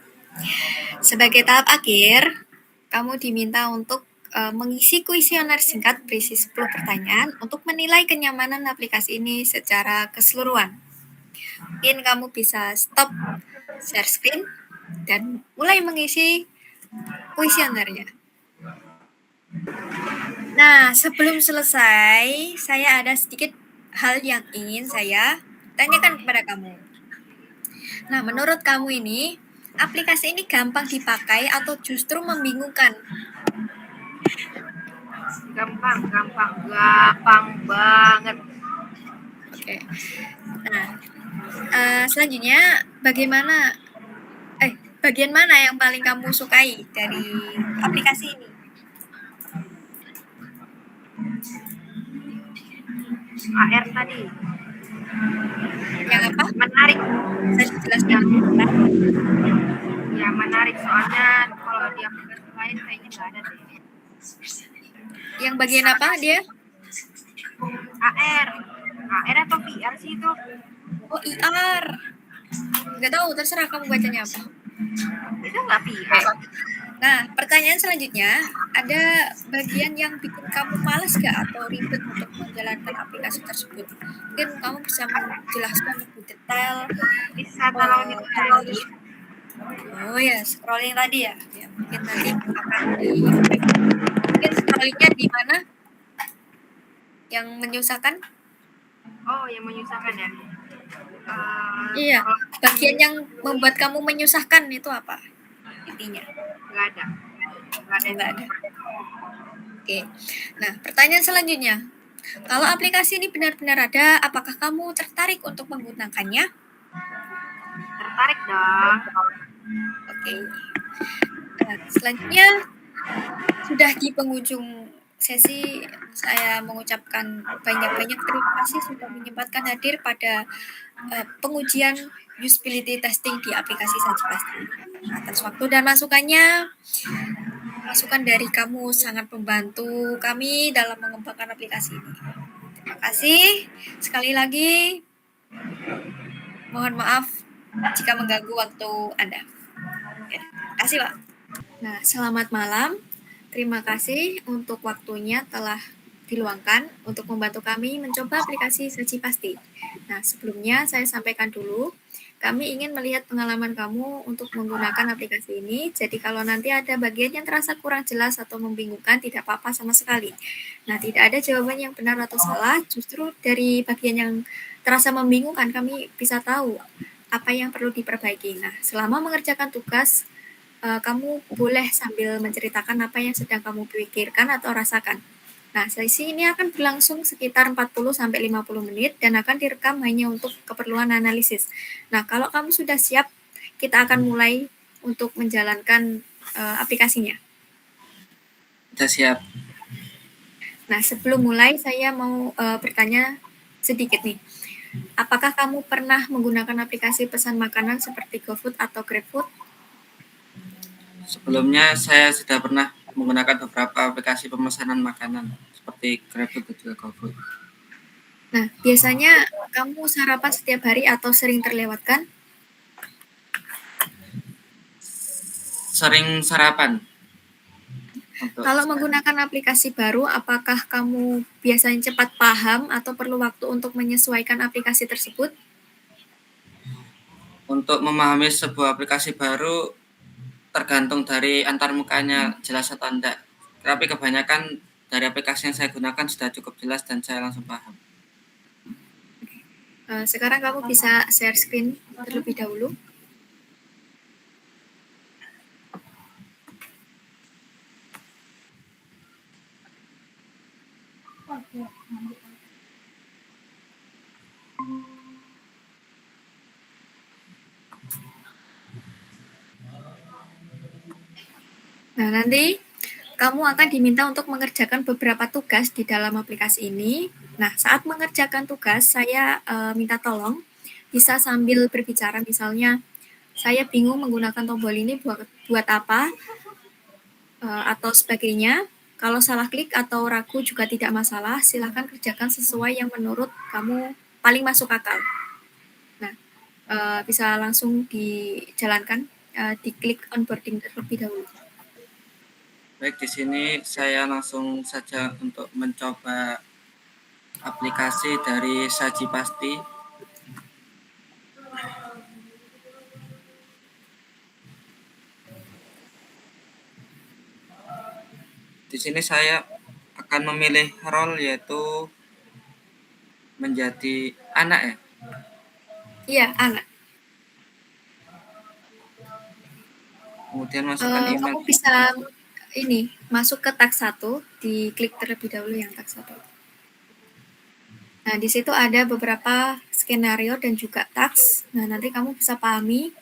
Speaker 1: Sebagai tahap akhir, kamu diminta untuk mengisi kuesioner singkat berisi 10 pertanyaan untuk menilai kenyamanan aplikasi ini secara keseluruhan. Mungkin kamu bisa stop share screen dan mulai mengisi kuesionernya. Nah, sebelum selesai, saya ada sedikit hal yang ingin saya tanyakan kepada kamu. Nah, menurut kamu ini, aplikasi ini gampang dipakai atau justru membingungkan?
Speaker 3: Gampang banget.
Speaker 1: Oke. Nah, selanjutnya bagian mana yang paling kamu sukai dari aplikasi ini?
Speaker 3: AR tadi.
Speaker 1: Yang apa?
Speaker 3: Menarik.
Speaker 1: Saya jelaskan.
Speaker 3: Ya, menarik soalnya kalau di aplikasi lain kayaknya nggak ada deh.
Speaker 1: Yang bagian apa dia?
Speaker 3: AR atau VR sih itu?
Speaker 1: Oh, IR. Nggak tahu, terserah kamu bacanya apa.
Speaker 3: Itu nggak VR.
Speaker 1: Nah, pertanyaan selanjutnya, ada bagian yang bikin kamu malas gak atau ribet untuk menjalankan aplikasi tersebut? Mungkin kamu bisa menjelaskan lebih detail.
Speaker 3: Bisa tolong dipelajari.
Speaker 1: Oh ya, scrolling tadi ya. Ya, mungkin nanti akan mungkin scrollingnya di mana? Yang menyusahkan?
Speaker 3: Oh, yang menyusahkan ya.
Speaker 1: Iya,
Speaker 3: Kalau
Speaker 1: bagian yang membuat kamu menyusahkan itu apa intinya?
Speaker 3: nggak ada
Speaker 1: Oh,
Speaker 3: yang
Speaker 1: nggak ada. Oke. Nah, pertanyaan selanjutnya. Kalau aplikasi ini benar-benar ada, apakah kamu tertarik untuk menggunakannya?
Speaker 3: tertarik dong.
Speaker 1: Oke. Nah, selanjutnya sudah di penghujung sesi, saya mengucapkan banyak-banyak terima kasih sudah menyempatkan hadir pada pengujian usability testing di aplikasi Saji Pasti. Atas waktu dan masukannya, masukan dari kamu sangat membantu kami dalam mengembangkan aplikasi ini. Terima kasih. Sekali lagi, mohon maaf jika mengganggu waktu Anda. Oke, terima kasih, Pak. Nah, selamat malam. Terima kasih untuk waktunya telah diluangkan untuk membantu kami mencoba aplikasi Saji Pasti. Nah, sebelumnya saya sampaikan dulu, kami ingin melihat pengalaman kamu untuk menggunakan aplikasi ini. Jadi kalau nanti ada bagian yang terasa kurang jelas atau membingungkan, tidak apa-apa sama sekali. Nah, tidak ada jawaban yang benar atau salah, justru dari bagian yang terasa membingungkan, kami bisa tahu apa yang perlu diperbaiki. Nah, selama mengerjakan tugas, kamu boleh sambil menceritakan apa yang sedang kamu pikirkan atau rasakan. Nah, sesi ini akan berlangsung sekitar 40-50 menit dan akan direkam hanya untuk keperluan analisis. Nah, kalau kamu sudah siap, kita akan mulai untuk menjalankan aplikasinya.
Speaker 4: Sudah siap.
Speaker 1: Nah, sebelum mulai saya mau bertanya sedikit nih. Apakah kamu pernah menggunakan aplikasi pesan makanan seperti GoFood atau GrabFood?
Speaker 4: Sebelumnya saya sudah pernah menggunakan beberapa aplikasi pemesanan makanan seperti GrabFood dan juga GoFood.
Speaker 1: Nah, biasanya kamu sarapan setiap hari atau sering terlewatkan?
Speaker 4: Sering sarapan.
Speaker 1: Kalau menggunakan aplikasi baru, apakah kamu biasanya cepat paham atau perlu waktu untuk menyesuaikan aplikasi tersebut?
Speaker 4: Untuk memahami sebuah aplikasi baru tergantung dari antarmukanya jelas atau tidak. Tapi kebanyakan dari aplikasi yang saya gunakan sudah cukup jelas dan saya langsung paham.
Speaker 1: Sekarang kamu bisa share screen terlebih dahulu. Nah, nanti kamu akan diminta untuk mengerjakan beberapa tugas di dalam aplikasi ini. Nah, saat mengerjakan tugas, saya minta tolong bisa sambil berbicara, misalnya, saya bingung menggunakan tombol ini buat apa, atau sebagainya. Kalau salah klik atau ragu juga tidak masalah, silahkan kerjakan sesuai yang menurut kamu paling masuk akal. Nah, bisa langsung dijalankan, diklik onboarding terlebih dahulu.
Speaker 4: Baik, di sini saya langsung saja untuk mencoba aplikasi dari Saji Pasti. Di sini saya akan memilih role yaitu menjadi anak ya.
Speaker 1: Iya, anak.
Speaker 4: Kemudian masukkan email.
Speaker 1: Kamu bisa ini masuk ke tag 1, diklik terlebih dahulu yang tag 1. Nah, di situ ada beberapa skenario dan juga tags. Nah, nanti kamu bisa pahami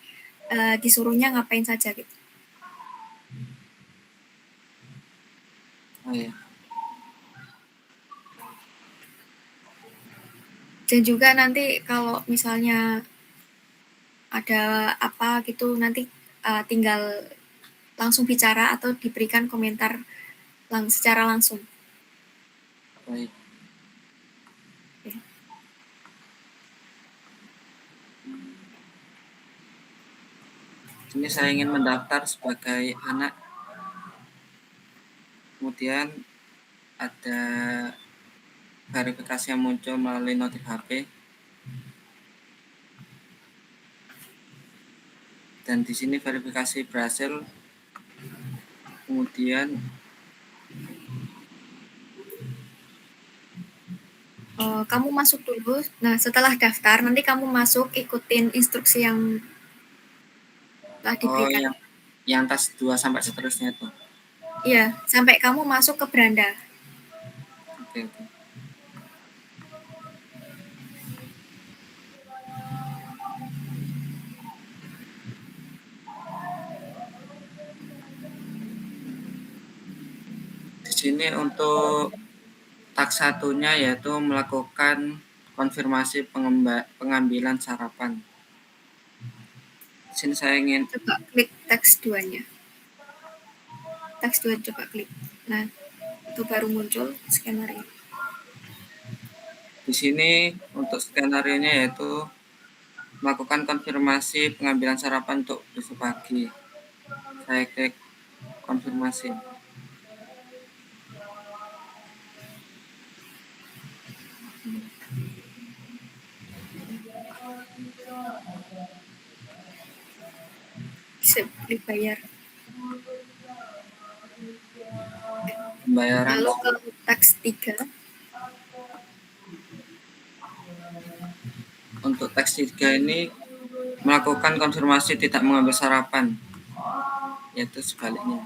Speaker 1: disuruhnya ngapain saja gitu.
Speaker 4: Oh iya.
Speaker 1: Dan juga nanti kalau misalnya ada apa gitu, nanti tinggal langsung bicara atau diberikan komentar secara langsung.
Speaker 4: Baik. Ini saya ingin mendaftar sebagai anak. Kemudian ada verifikasi yang muncul melalui notif HP. Dan di sini verifikasi berhasil. Kemudian
Speaker 1: kamu masuk dulu. Nah, setelah daftar nanti kamu masuk ikutin instruksi yang telah
Speaker 4: Oh,
Speaker 1: diberikan.
Speaker 4: yang tas 2 sampai seterusnya itu.
Speaker 1: Iya, sampai kamu masuk ke beranda.
Speaker 4: Oke, oke. Di sini untuk tak satunya yaitu melakukan konfirmasi pengambilan sarapan. Di sini saya ingin
Speaker 1: Coba klik teks 2-nya. Teks 2 coba klik. Nah, itu baru muncul skenario.
Speaker 4: di sini untuk skenario-nya yaitu melakukan konfirmasi pengambilan sarapan untuk besok pagi. Saya klik konfirmasi.
Speaker 1: Bisa klik bayar.
Speaker 4: Pembayaran
Speaker 1: Lalu ke teks 3.
Speaker 4: untuk teks 3 ini melakukan konfirmasi tidak mengambil sarapan, yaitu sebaliknya.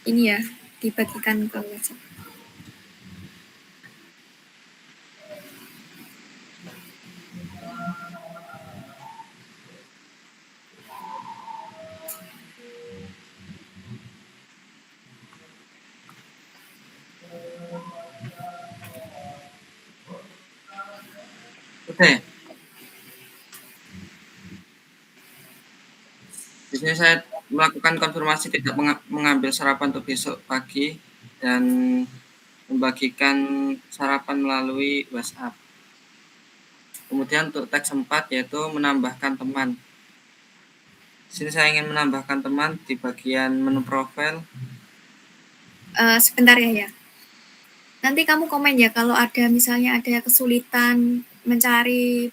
Speaker 1: Ini ya, dibagikan ke WhatsApp.
Speaker 4: Oke. Di sini saya melakukan konfirmasi tidak mengambil sarapan untuk besok pagi dan membagikan sarapan melalui WhatsApp. Kemudian untuk teks 4 yaitu menambahkan teman. Di sini saya ingin menambahkan teman di bagian menu profil.
Speaker 1: Sebentar ya. Nanti kamu komen ya kalau ada misalnya ada kesulitan mencari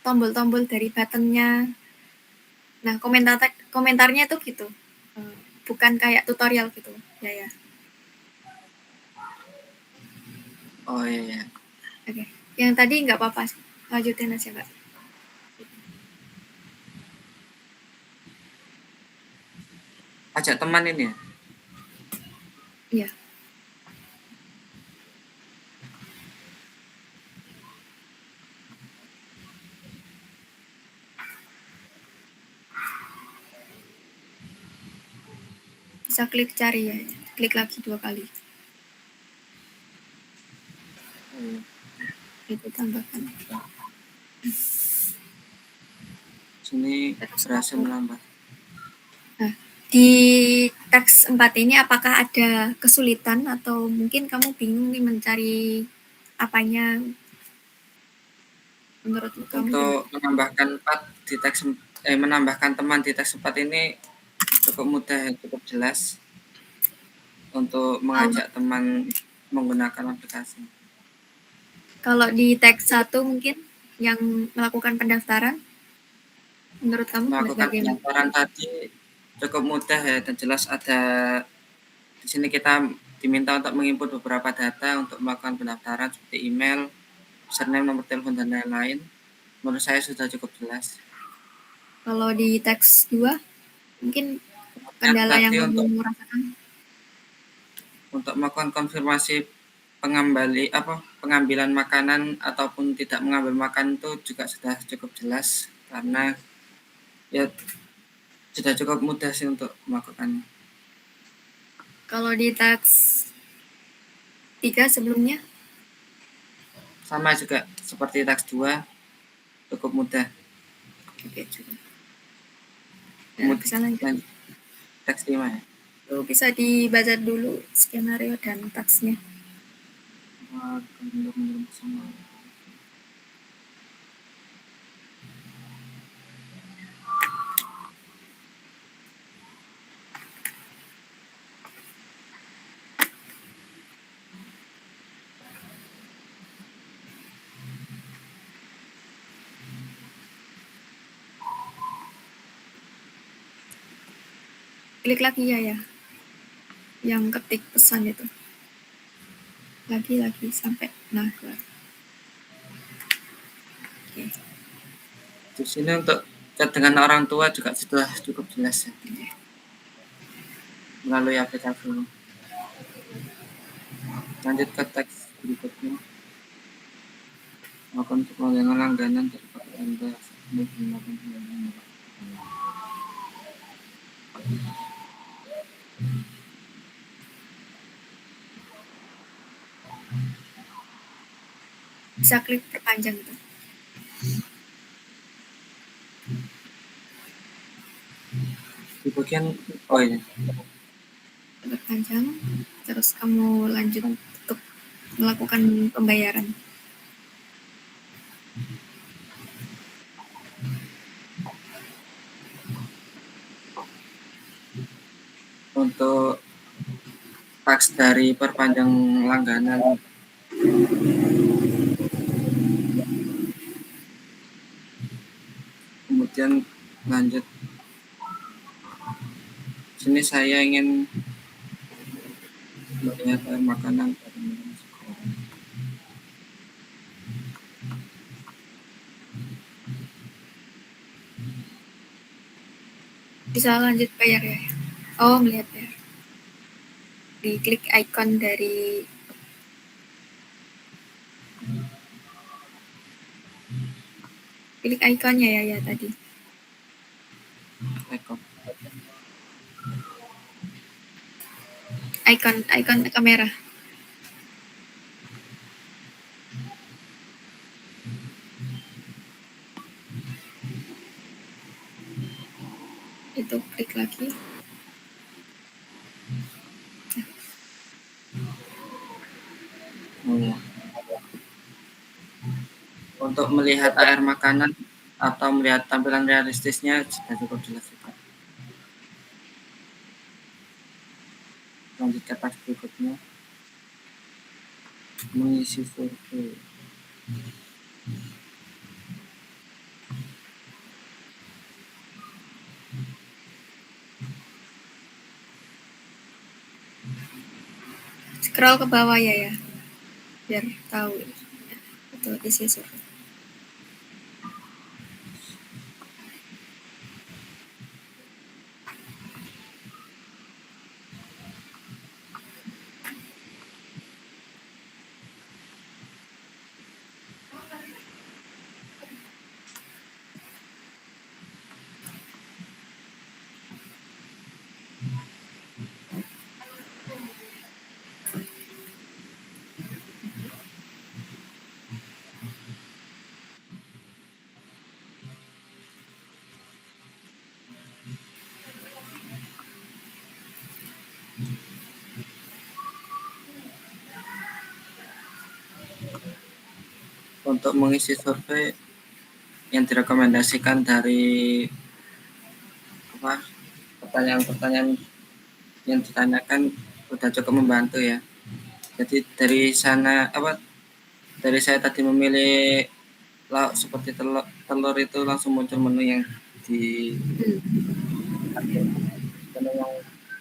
Speaker 1: tombol-tombol dari buttonnya. Nah, komentarnya itu gitu. Bukan kayak tutorial gitu. Ya.
Speaker 4: Oh iya.
Speaker 1: Oke. Yang tadi nggak apa-apa sih. Lanjutin aja, Kak.
Speaker 4: Ajak teman ini ya?
Speaker 1: Iya. Bisa klik cari ya. Klik lagi 2 kali. Itu tambahkan.
Speaker 4: Sini berhasil menambah.
Speaker 1: Nah, di teks 4 ini apakah ada kesulitan atau mungkin kamu bingung nih mencari apanya? Menurut kamu
Speaker 4: Untuk menambahkan menambahkan teman di teks 4 ini cukup mudah, cukup jelas untuk mengajak teman menggunakan aplikasi.
Speaker 1: Kalau di teks 1 mungkin yang melakukan pendaftaran, menurut kamu
Speaker 4: Melakukan
Speaker 1: bagaimana?
Speaker 4: pendaftaran tadi cukup mudah ya dan jelas. Ada di sini kita diminta untuk menginput beberapa data untuk melakukan pendaftaran seperti email, username, nomor telepon dan lain-lain. Menurut saya sudah cukup jelas.
Speaker 1: Kalau di teks 2 mungkin kendala yang kamu rasakan?
Speaker 4: Untuk melakukan konfirmasi pengambilan makanan ataupun tidak mengambil makanan itu juga sudah cukup jelas karena ya sudah cukup mudah sih untuk melakukannya.
Speaker 1: Kalau di teks 3 sebelumnya?
Speaker 4: Sama juga seperti teks 2, cukup mudah.
Speaker 1: Oke, coba. Ya, bisa lanjut.
Speaker 4: Teks 5 ya.
Speaker 1: Itu bisa dibaca dulu skenario dan teksnya. Klik lagi ya. Yang ketik pesan itu. lagi sampai nah keluar. Oke.
Speaker 4: Di sini untuk chat dengan orang tua juga sudah cukup jelas ya, melalui aplikasi ini. Lanjut ke teks berikutnya. Melakukan pengelolaan langganan daripada Anda menggunakan pilihan.
Speaker 1: Bisa klik perpanjang itu.
Speaker 4: Di bagian oh ini
Speaker 1: Perpanjang, terus kamu lanjut untuk melakukan pembayaran.
Speaker 4: untuk teks dari perpanjang langganan kemudian lanjut. Sini saya ingin melihat makanan dari sekolah.
Speaker 1: Bisa lanjut bayar ya. Oh, melihat ya. Diklik icon dari klik ikonnya ya tadi. Icon kamera. Itu klik lagi.
Speaker 4: Oh, ya. Untuk melihat AR makanan atau melihat tampilan realistisnya sudah cukup jelas juga. Lanjut ke teks berikutnya. Mengisi survei.
Speaker 1: Scroll ke bawah ya, biar tahu itu isi survei.
Speaker 4: Untuk mengisi survei yang direkomendasikan dari pertanyaan-pertanyaan yang ditanyakan sudah cukup membantu ya. Jadi dari saya tadi memilih lauk seperti telur itu langsung muncul menu yang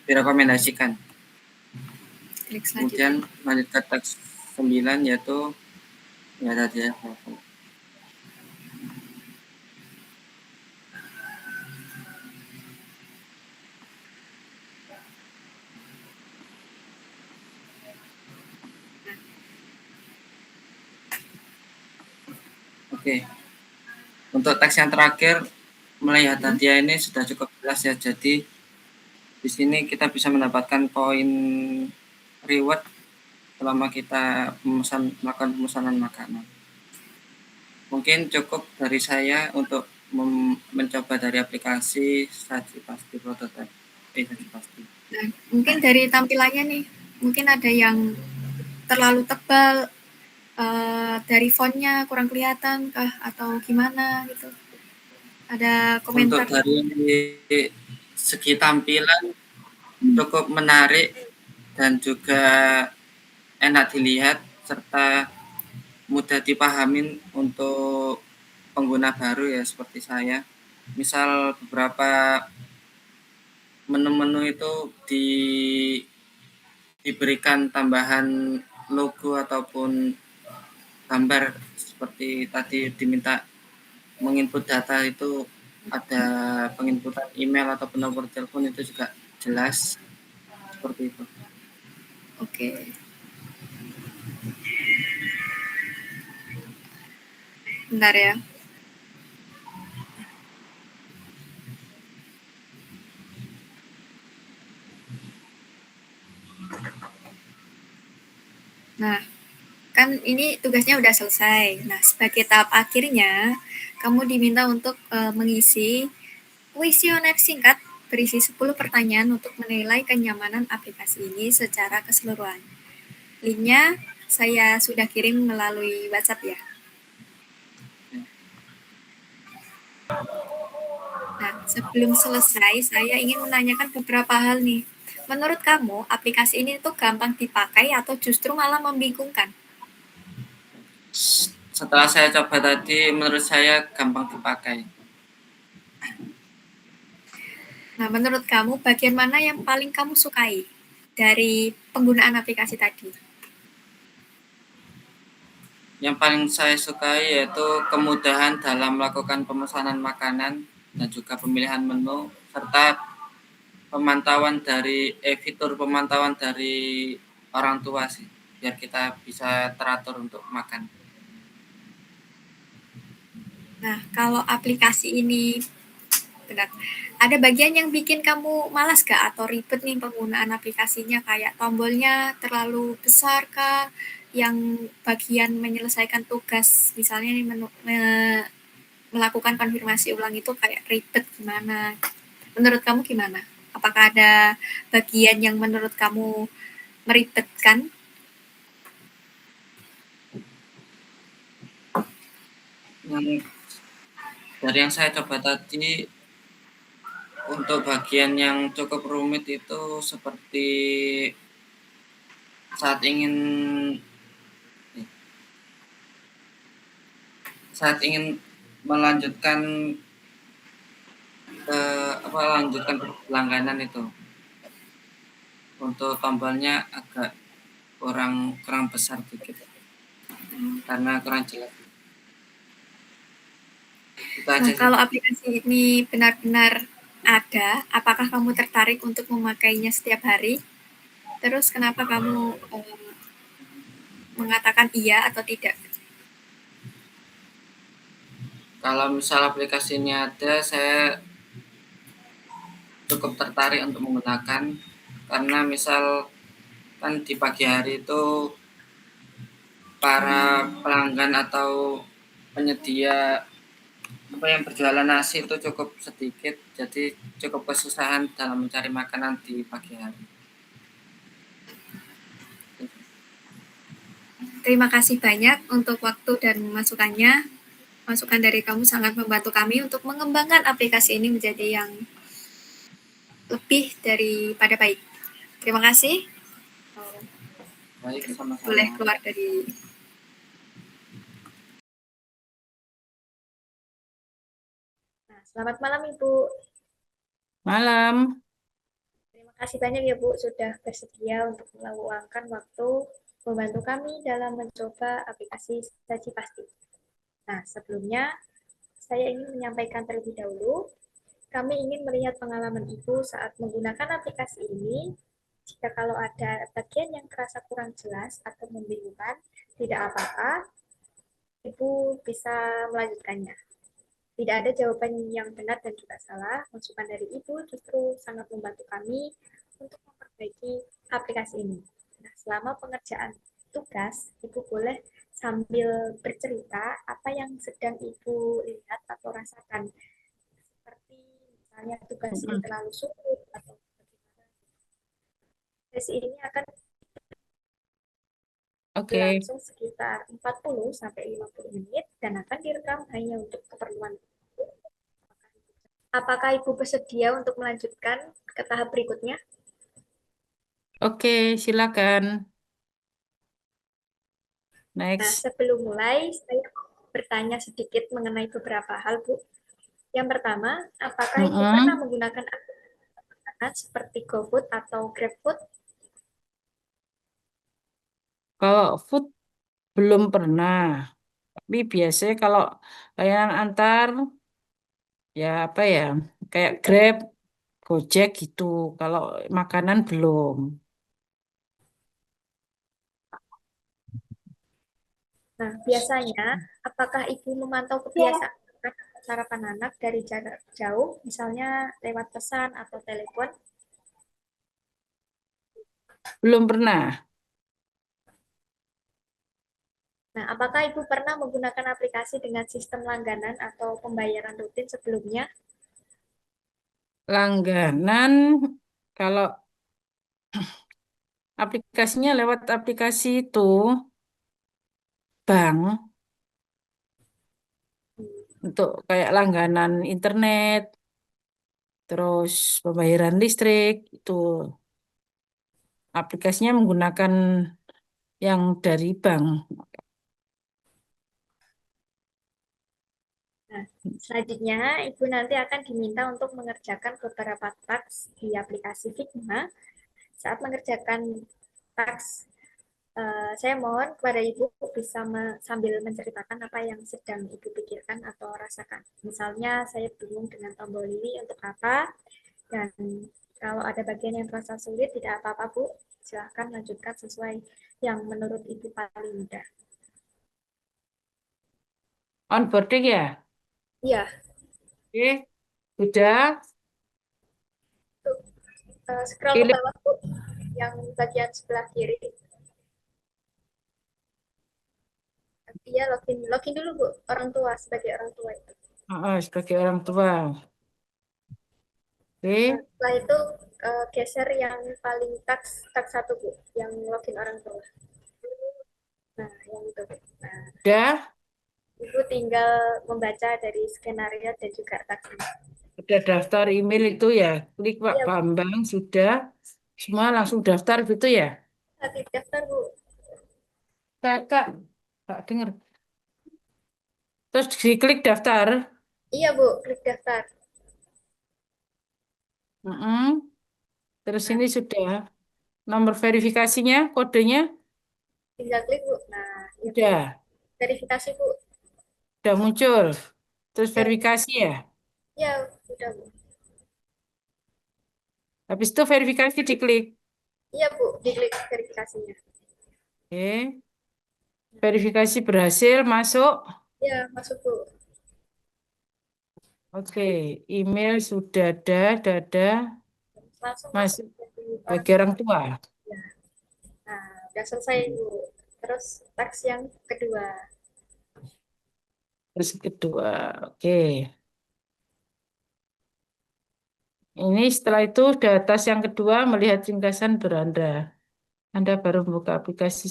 Speaker 4: direkomendasikan.
Speaker 1: Klik
Speaker 4: Kemudian lanjut ke teks 9 yaitu ya tadi ya. Oke. Untuk teks yang terakhir melihat hadiah ini sudah cukup jelas ya. Jadi di sini kita bisa mendapatkan poin reward selama kita melakukan pemesanan makanan. Mungkin cukup dari saya untuk mencoba dari aplikasi Saji Pasti Prototype. Saji Pasti.
Speaker 1: Nah, mungkin dari tampilannya nih, mungkin ada yang terlalu tebal, dari fontnya kurang kelihatan kah atau gimana gitu? Ada komentar?
Speaker 4: Untuk dari segi tampilan cukup menarik dan juga enak dilihat serta mudah dipahamin untuk pengguna baru ya seperti saya. Misal beberapa menu-menu itu diberikan tambahan logo ataupun gambar seperti tadi diminta menginput data itu ada penginputan email ataupun nomor telepon itu juga jelas seperti itu.
Speaker 1: Oke. Bentar ya. Nah, kan ini tugasnya udah selesai. Nah, sebagai tahap akhirnya, kamu diminta untuk mengisi kuesioner singkat berisi 10 pertanyaan untuk menilai kenyamanan aplikasi ini secara keseluruhan. Linknya saya sudah kirim melalui WhatsApp ya. Nah, sebelum selesai, saya ingin menanyakan beberapa hal nih. Menurut kamu, aplikasi ini tuh gampang dipakai atau justru malah membingungkan?
Speaker 4: Setelah saya coba tadi, menurut saya gampang dipakai.
Speaker 1: Nah, menurut kamu, bagian mana yang paling kamu sukai dari penggunaan aplikasi tadi?
Speaker 4: Yang paling saya sukai yaitu kemudahan dalam melakukan pemesanan makanan dan juga pemilihan menu, serta fitur pemantauan dari orang tua sih, biar kita bisa teratur untuk makan.
Speaker 1: Nah, kalau aplikasi ini benar, ada bagian yang bikin kamu malas gak atau ribet nih penggunaan aplikasinya, kayak tombolnya terlalu besar kah? Yang bagian menyelesaikan tugas, misalnya nih melakukan konfirmasi ulang itu kayak ribet gimana? Menurut kamu gimana? Apakah ada bagian yang menurut kamu meribetkan?
Speaker 4: Dari yang saya coba tadi, untuk bagian yang cukup rumit itu seperti saat ingin melanjutkan lanjutkan langganan itu, untuk tombolnya agak kurang besar dikit karena kurang jelas.
Speaker 1: Nah, kalau aplikasi ini benar-benar ada, apakah kamu tertarik untuk memakainya setiap hari? Terus kenapa kamu mengatakan iya atau tidak?
Speaker 4: Kalau misal aplikasinya ada, saya cukup tertarik untuk menggunakan, karena misal kan di pagi hari itu para pelanggan atau penyedia yang berjualan nasi itu cukup sedikit, jadi cukup kesusahan dalam mencari makanan di pagi hari.
Speaker 1: Terima kasih banyak untuk waktu dan masukannya. Masukan dari kamu sangat membantu kami untuk mengembangkan aplikasi ini menjadi yang lebih daripada baik. Terima kasih.
Speaker 4: Baik, sama-sama.
Speaker 1: Boleh keluar dari. Nah, selamat malam Ibu.
Speaker 5: Malam.
Speaker 1: Terima kasih banyak ya Bu sudah bersedia untuk meluangkan waktu membantu kami dalam mencoba aplikasi Saji Pasti. Nah, sebelumnya saya ingin menyampaikan terlebih dahulu, kami ingin melihat pengalaman Ibu saat menggunakan aplikasi ini. Jika kalau ada bagian yang terasa kurang jelas atau membingungkan, tidak apa-apa, Ibu bisa melanjutkannya. Tidak ada jawaban yang benar dan juga salah. Masukan dari Ibu justru sangat membantu kami untuk memperbaiki aplikasi ini. Nah, selama pengerjaan tugas, Ibu boleh sambil bercerita apa yang sedang Ibu lihat atau rasakan. Seperti misalnya tugas ini terlalu sulit atau bagaimana. Sesi ini akan berlangsung sekitar 40 sampai 50 menit dan akan direkam hanya untuk keperluan. Apakah Ibu bersedia untuk melanjutkan ke tahap berikutnya?
Speaker 5: Oke, silakan.
Speaker 1: Nah,
Speaker 5: Next.
Speaker 1: sebelum mulai, saya bertanya sedikit mengenai beberapa hal, Bu. Yang pertama, apakah Ibu pernah menggunakan aplikasi seperti GoFood atau GrabFood?
Speaker 5: Kalau food belum pernah. Tapi biasanya kalau layanan antar, ya apa ya, kayak Grab, Gojek gitu. Kalau makanan belum.
Speaker 1: Nah, biasanya apakah Ibu memantau kebiasaan sarapan anak dari jarak jauh, misalnya lewat pesan atau telepon?
Speaker 5: Belum pernah.
Speaker 1: Nah, apakah Ibu pernah menggunakan aplikasi dengan sistem langganan atau pembayaran rutin sebelumnya?
Speaker 5: Langganan, kalau aplikasinya lewat aplikasi itu, bank, untuk kayak langganan internet, terus pembayaran listrik, itu aplikasinya menggunakan yang dari bank.
Speaker 1: Nah, selanjutnya Ibu nanti akan diminta untuk mengerjakan beberapa task di aplikasi Figma. Saat mengerjakan task, saya mohon kepada Ibu bisa sambil menceritakan apa yang sedang Ibu pikirkan atau rasakan. Misalnya, saya bingung dengan tombol ini untuk apa, dan kalau ada bagian yang terasa sulit, tidak apa-apa Bu. Silahkan lanjutkan sesuai yang menurut Ibu paling mudah.
Speaker 5: Onboarding ya?
Speaker 1: Iya,
Speaker 5: Oke, sudah.
Speaker 1: scroll ke
Speaker 5: Pilih.
Speaker 1: bawah Bu, yang bagian sebelah kiri. Iya, login. Login dulu Bu, orang tua, sebagai orang tua itu.
Speaker 5: Sebagai orang tua.
Speaker 1: Nah,
Speaker 5: Oke,
Speaker 1: setelah itu geser yang paling tax satu Bu, yang login orang tua. Nah, yang itu Bu. Nah,
Speaker 5: sudah.
Speaker 1: Ibu tinggal membaca dari skenario dan juga taxnya.
Speaker 5: Udah daftar email itu ya. Klik Pak
Speaker 1: Iya,
Speaker 5: Bambang, sudah. Semua langsung daftar gitu ya.
Speaker 1: tadi daftar Bu.
Speaker 5: Kak dengar. Terus diklik daftar.
Speaker 1: Iya Bu, klik daftar.
Speaker 5: Mm-mm. Terus
Speaker 1: Nah,
Speaker 5: ini sudah nomor verifikasinya, kodenya
Speaker 1: tinggal klik Bu. Nah, ya Bu.
Speaker 5: sudah,
Speaker 1: Verifikasi Bu.
Speaker 5: sudah muncul. Terus
Speaker 1: Ya,
Speaker 5: verifikasi ya.
Speaker 1: ya udah Bu.
Speaker 5: Habis itu verifikasi diklik.
Speaker 1: Iya Bu, diklik verifikasinya.
Speaker 5: Oke. Verifikasi berhasil masuk.
Speaker 1: Ya, masuk Bu.
Speaker 5: Oke, email sudah ada,
Speaker 1: Langsung masuk
Speaker 5: masuk
Speaker 1: jadi orang
Speaker 5: bagi orang tua.
Speaker 1: tua. Nah, udah selesai Bu. Terus teks yang kedua.
Speaker 5: Terus kedua, oke. Ini setelah itu sudah tes yang kedua melihat ringkasan beranda. Anda baru membuka aplikasi.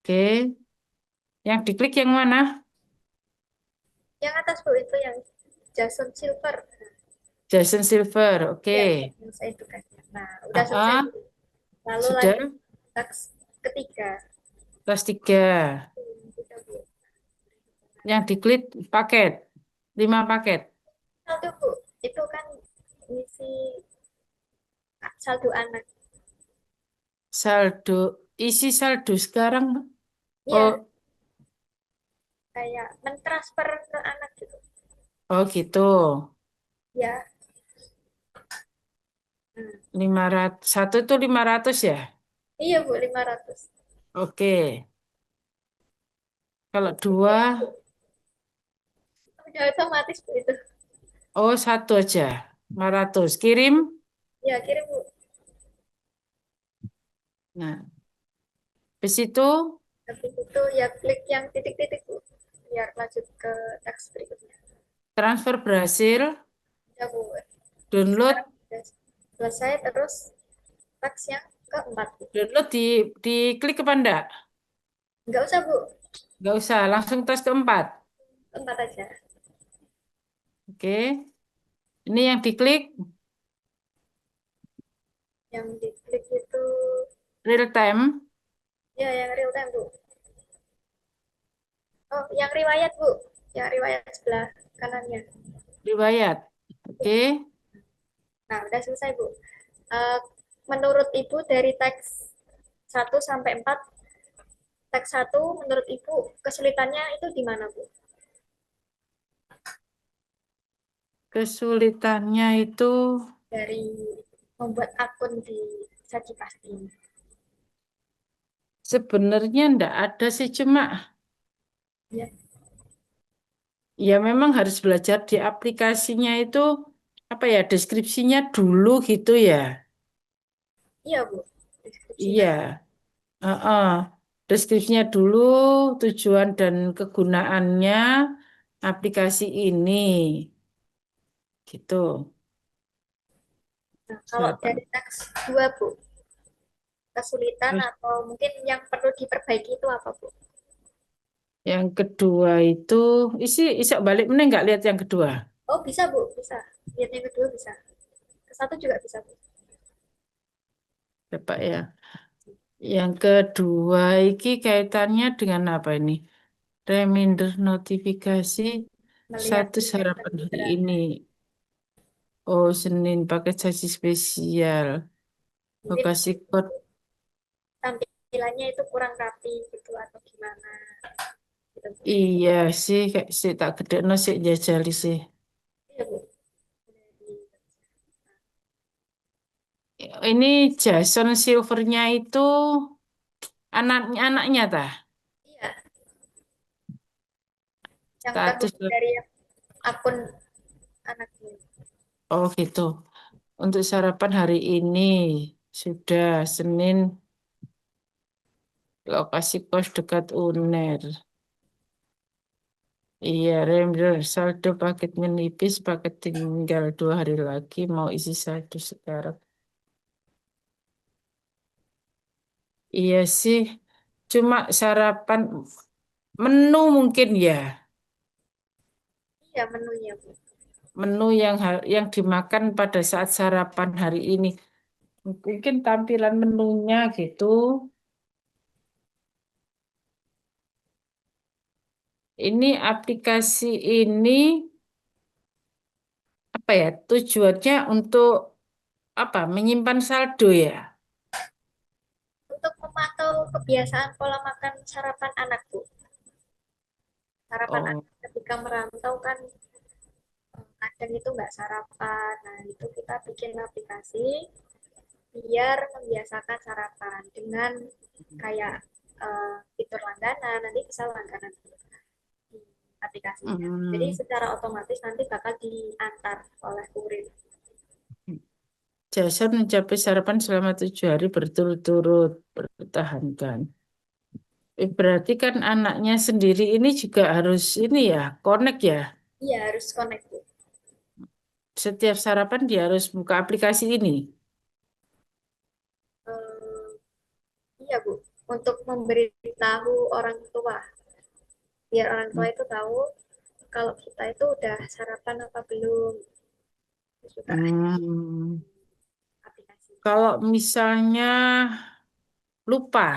Speaker 5: Oke, yang diklik yang mana?
Speaker 1: Yang atas Bu itu yang Jason Silver.
Speaker 5: Jason Silver,
Speaker 1: Ya,
Speaker 5: oke.
Speaker 1: yang saya tugasnya. Nah, udah selesai
Speaker 5: AA,
Speaker 1: Bu. Lalu
Speaker 5: sudah.
Speaker 1: lanjut teks ketiga.
Speaker 5: Kelas 3.
Speaker 1: Udah Bu.
Speaker 5: Yang diklik paket. 5 paket.
Speaker 1: Saldo Bu, itu kan isi saldo anak.
Speaker 5: Saldo, isi saldo sekarang. Oh,
Speaker 1: Iya, kayak mentransfer ke anak gitu.
Speaker 5: oh gitu.
Speaker 1: Ya, hmm.
Speaker 5: 500, satu itu 500 ya?
Speaker 1: Iya Bu, 500.
Speaker 5: Oke. Kalau dua,
Speaker 1: Udah otomatis Bu itu.
Speaker 5: oh satu aja. 500. Kirim.
Speaker 1: Ya, kirim Bu.
Speaker 5: Nah, habis itu
Speaker 1: Habis itu ya klik yang titik-titik Bu, biar lanjut ke teks berikutnya.
Speaker 5: transfer berhasil.
Speaker 1: Ya Bu,
Speaker 5: Download.
Speaker 1: sekarang sudah selesai. Terus teks yang keempat Bu.
Speaker 5: Download di klik apa enggak?
Speaker 1: Nggak usah Bu,
Speaker 5: Enggak usah. Langsung tes keempat.
Speaker 1: keempat aja.
Speaker 5: Oke. Ini yang diklik
Speaker 1: Yang diklik itu,
Speaker 5: real time.
Speaker 1: ya yang real time Bu. Oh, yang riwayat Bu, yang riwayat sebelah kanannya.
Speaker 5: Riwayat. Oke.
Speaker 1: Nah, udah selesai Bu. Eh, menurut Ibu dari teks 1 sampai 4, teks 1 menurut Ibu kesulitannya itu di mana, Bu?
Speaker 5: Kesulitannya itu
Speaker 1: Dari membuat akun di Saji Pasti.
Speaker 5: sebenarnya ndak ada sih, cuma
Speaker 1: Ya,
Speaker 5: ya memang harus belajar di aplikasinya itu apa ya, deskripsinya dulu gitu ya.
Speaker 1: iya, Bu. Deskripsinya.
Speaker 5: Iya, heeh. Deskripsinya dulu, tujuan dan kegunaannya aplikasi ini, gitu.
Speaker 1: Nah, kalau
Speaker 5: Sarapan.
Speaker 1: dari teks 2, Bu, kesulitan
Speaker 5: Terus
Speaker 1: atau mungkin yang perlu diperbaiki itu apa, Bu?
Speaker 5: yang kedua itu, isi balik meneh nggak lihat yang kedua,
Speaker 1: Oh, bisa, Bu, bisa. Lihat yang kedua bisa. Ke 1 juga bisa, Bu.
Speaker 5: Bapak ya. Yang kedua iki kaitannya dengan apa ini? Reminder notifikasi
Speaker 1: Melihat
Speaker 5: satu
Speaker 1: event
Speaker 5: sarapan hari
Speaker 1: terbaru.
Speaker 5: ini. Oh, Senin pakai saji spesial. Oh,
Speaker 1: Mungkin
Speaker 5: kasih code.
Speaker 1: tampilannya itu kurang rapi gitu atau gimana gitu, Bu.
Speaker 5: Iya sih, kayak sih tak gede no sih jajali sih.
Speaker 1: Iya, Bu.
Speaker 5: Ini Jason Silvernya itu anaknya tah.
Speaker 1: Iya, yang
Speaker 5: Status.
Speaker 1: terhubung dari akun anaknya.
Speaker 5: Oh gitu. Untuk sarapan hari ini sudah Senin, lokasi kos dekat UNER. Iya, reminder saldo paket menipis, paket tinggal 2 hari lagi, mau isi saldo sekarang. Iya sih, cuma sarapan menu mungkin ya,
Speaker 1: Iya, menunya, Bu.
Speaker 5: menu yang dimakan pada saat sarapan hari ini. Mungkin tampilan menunya gitu. Ini aplikasi ini apa ya? Tujuannya untuk apa? Menyimpan saldo ya.
Speaker 1: Untuk memantau kebiasaan pola makan sarapan anak, Bu. Sarapan
Speaker 5: Oh,
Speaker 1: anak ketika merantau kan kadang itu nggak sarapan. Nah, itu kita bikin aplikasi biar membiasakan sarapan dengan kayak fitur langganan. Nanti bisa langganan di aplikasinya. Jadi
Speaker 5: hmm.
Speaker 1: secara otomatis nanti bakal diantar oleh kurir.
Speaker 5: Jasa mencapai sarapan selama 7 hari berturut-turut pertahankan. Berarti kan anaknya sendiri ini juga harus ini ya, connect ya.
Speaker 1: Iya, harus connect, Bu.
Speaker 5: Setiap sarapan dia harus buka aplikasi ini.
Speaker 1: Eh, iya, Bu. Untuk memberitahu orang tua, biar orang tua itu tahu kalau kita itu udah sarapan apa belum. Terus juga
Speaker 5: Hmm.
Speaker 1: aplikasi.
Speaker 5: Kalau misalnya lupa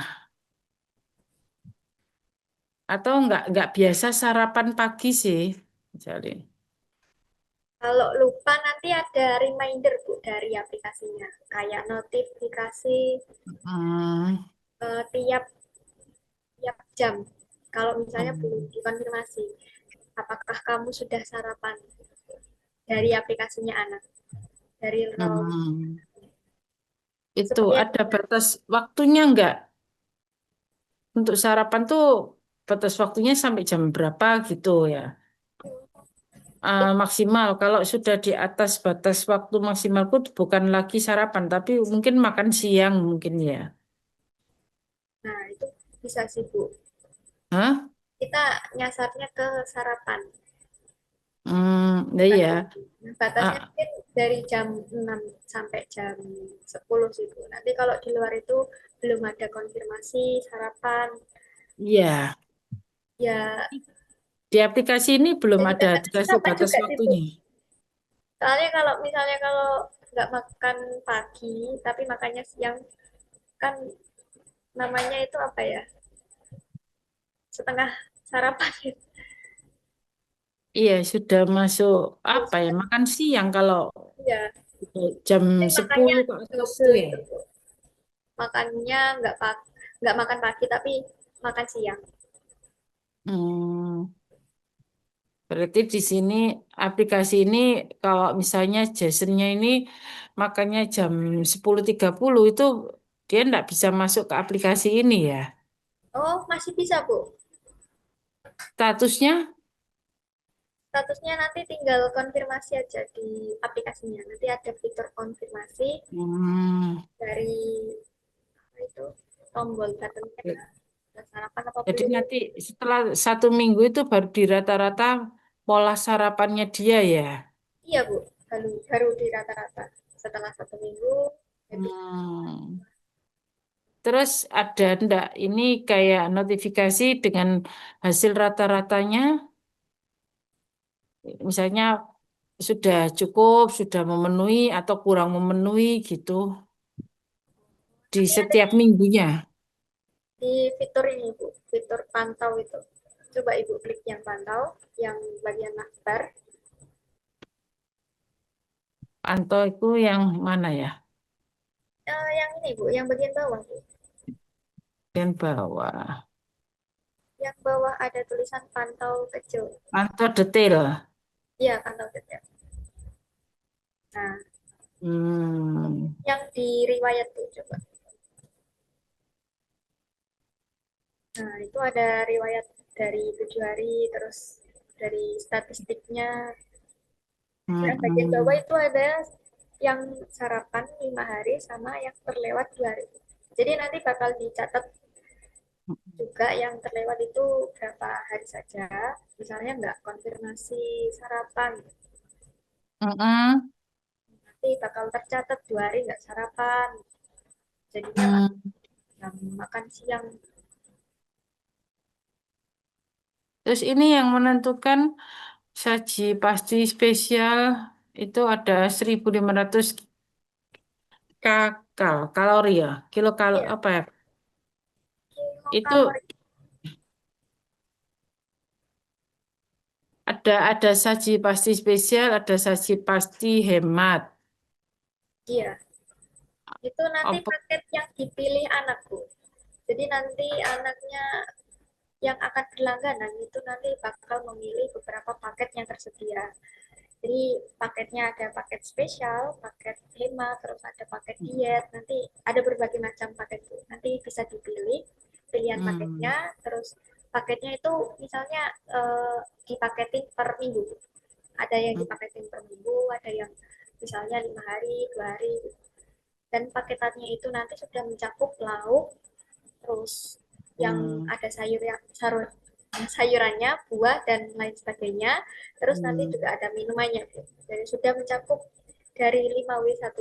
Speaker 5: atau nggak biasa sarapan pagi sih, misalnya.
Speaker 1: Kalau lupa nanti ada reminder, Bu, dari aplikasinya. Kayak notifikasi
Speaker 5: Hmm.
Speaker 1: tiap tiap jam. Kalau misalnya belum
Speaker 5: Hmm.
Speaker 1: dikonfirmasi, apakah kamu sudah sarapan dari aplikasinya anak, dari nol.
Speaker 5: Hmm. Itu
Speaker 1: Supaya
Speaker 5: ada batas waktunya nggak? Untuk sarapan tuh batas waktunya sampai jam berapa gitu ya. Maksimal kalau sudah di atas batas waktu maksimalku bukan lagi sarapan tapi mungkin makan siang mungkin ya.
Speaker 1: nah itu bisa sih, Bu.
Speaker 5: Hah?
Speaker 1: Kita nyasarnya ke sarapan.
Speaker 5: Nah iya.
Speaker 1: Nah, batasnya
Speaker 5: Ah,
Speaker 1: mungkin dari jam 6 sampai jam 10 sih, Bu. Nanti kalau di luar itu belum ada konfirmasi sarapan,
Speaker 5: iya.
Speaker 1: ya
Speaker 5: Di aplikasi ini belum
Speaker 1: ya juga
Speaker 5: ada
Speaker 1: nggak
Speaker 5: dikasih
Speaker 1: sarapan
Speaker 5: batas
Speaker 1: juga sih, Bu.
Speaker 5: waktunya.
Speaker 1: Soalnya kalau misalnya kalau nggak makan pagi, tapi makannya siang, kan namanya itu apa ya, setengah sarapan.
Speaker 5: Iya, sudah masuk
Speaker 1: Ya,
Speaker 5: apa ya? Makan siang kalau
Speaker 1: iya.
Speaker 5: jam
Speaker 1: Mungkin makanya
Speaker 5: 10 ke atas itu
Speaker 1: double
Speaker 5: ya.
Speaker 1: itu, Bu. makannya nggak makan pagi tapi makan siang.
Speaker 5: Hmm, berarti di sini aplikasi ini kalau misalnya Jasonnya ini makannya jam 10.30 itu dia nggak bisa masuk ke aplikasi ini ya.
Speaker 1: Oh, masih bisa, Bu.
Speaker 5: Statusnya
Speaker 1: Statusnya nanti tinggal konfirmasi aja di aplikasinya. Nanti ada fitur konfirmasi
Speaker 5: hmm,
Speaker 1: dari apa itu tombol buttonnya. Udah sarapan apa
Speaker 5: jadi
Speaker 1: belum?
Speaker 5: nanti setelah 1 minggu itu baru di rata-rata pola sarapannya dia ya.
Speaker 1: Iya, Bu. Baru di rata-rata. Setelah 1 minggu, itu
Speaker 5: Hmm. Terus ada ndak ini kayak notifikasi dengan hasil rata-ratanya, misalnya sudah cukup, sudah memenuhi atau kurang memenuhi gitu di
Speaker 1: nanti ada
Speaker 5: setiap minggunya.
Speaker 1: di fitur ini, Bu. Fitur pantau itu. Coba Ibu klik yang pantau, yang bagian navbar.
Speaker 5: Atau itu yang mana ya?
Speaker 1: Yang ini, Bu. Yang bagian bawah, Bu.
Speaker 5: Yang bawah.
Speaker 1: Yang bawah ada tulisan pantau kecil.
Speaker 5: Atau detail.
Speaker 1: Iya, pantau kecil. Nah,
Speaker 5: Hmm.
Speaker 1: yang di riwayat tuh coba. Nah, itu ada riwayat dari 7 hari, terus dari statistiknya. Yang bagian bawah
Speaker 5: Hmm.
Speaker 1: itu ada yang sarapan 5 hari sama yang terlewat 2 hari. Jadi nanti bakal dicatat juga yang terlewat itu berapa hari saja. Misalnya nggak konfirmasi sarapan,
Speaker 5: Mm-mm.
Speaker 1: nanti bakal tercatat 2 hari nggak sarapan. Jadinya
Speaker 5: Hmm.
Speaker 1: jam makan siang.
Speaker 5: Terus ini yang menentukan saji pasti spesial itu ada 1.500 kalori ya,
Speaker 1: Iya,
Speaker 5: apa ya? Itu
Speaker 1: kilokalori.
Speaker 5: ada saji pasti spesial, ada saji pasti hemat.
Speaker 1: Iya, itu nanti
Speaker 5: Apa?
Speaker 1: paket yang dipilih anakku. Jadi nanti anaknya yang akan berlangganan itu nanti bakal memilih beberapa paket yang tersedia. Jadi paketnya ada paket spesial, paket hemat, terus ada paket diet. Nanti ada berbagai macam paket itu. Nanti bisa dipilih pilihan
Speaker 5: Hmm.
Speaker 1: paketnya. Terus paketnya itu misalnya dipaketin per minggu. Ada yang dipaketin per minggu, ada yang misalnya 5 hari, 2 hari. Dan paketannya itu nanti sudah mencakup lauk, terus yang
Speaker 5: Hmm.
Speaker 1: ada sayurannya, buah dan lain sebagainya. Terus nanti
Speaker 5: Hmm.
Speaker 1: juga ada minumannya. Jadi sudah mencakup dari 5W1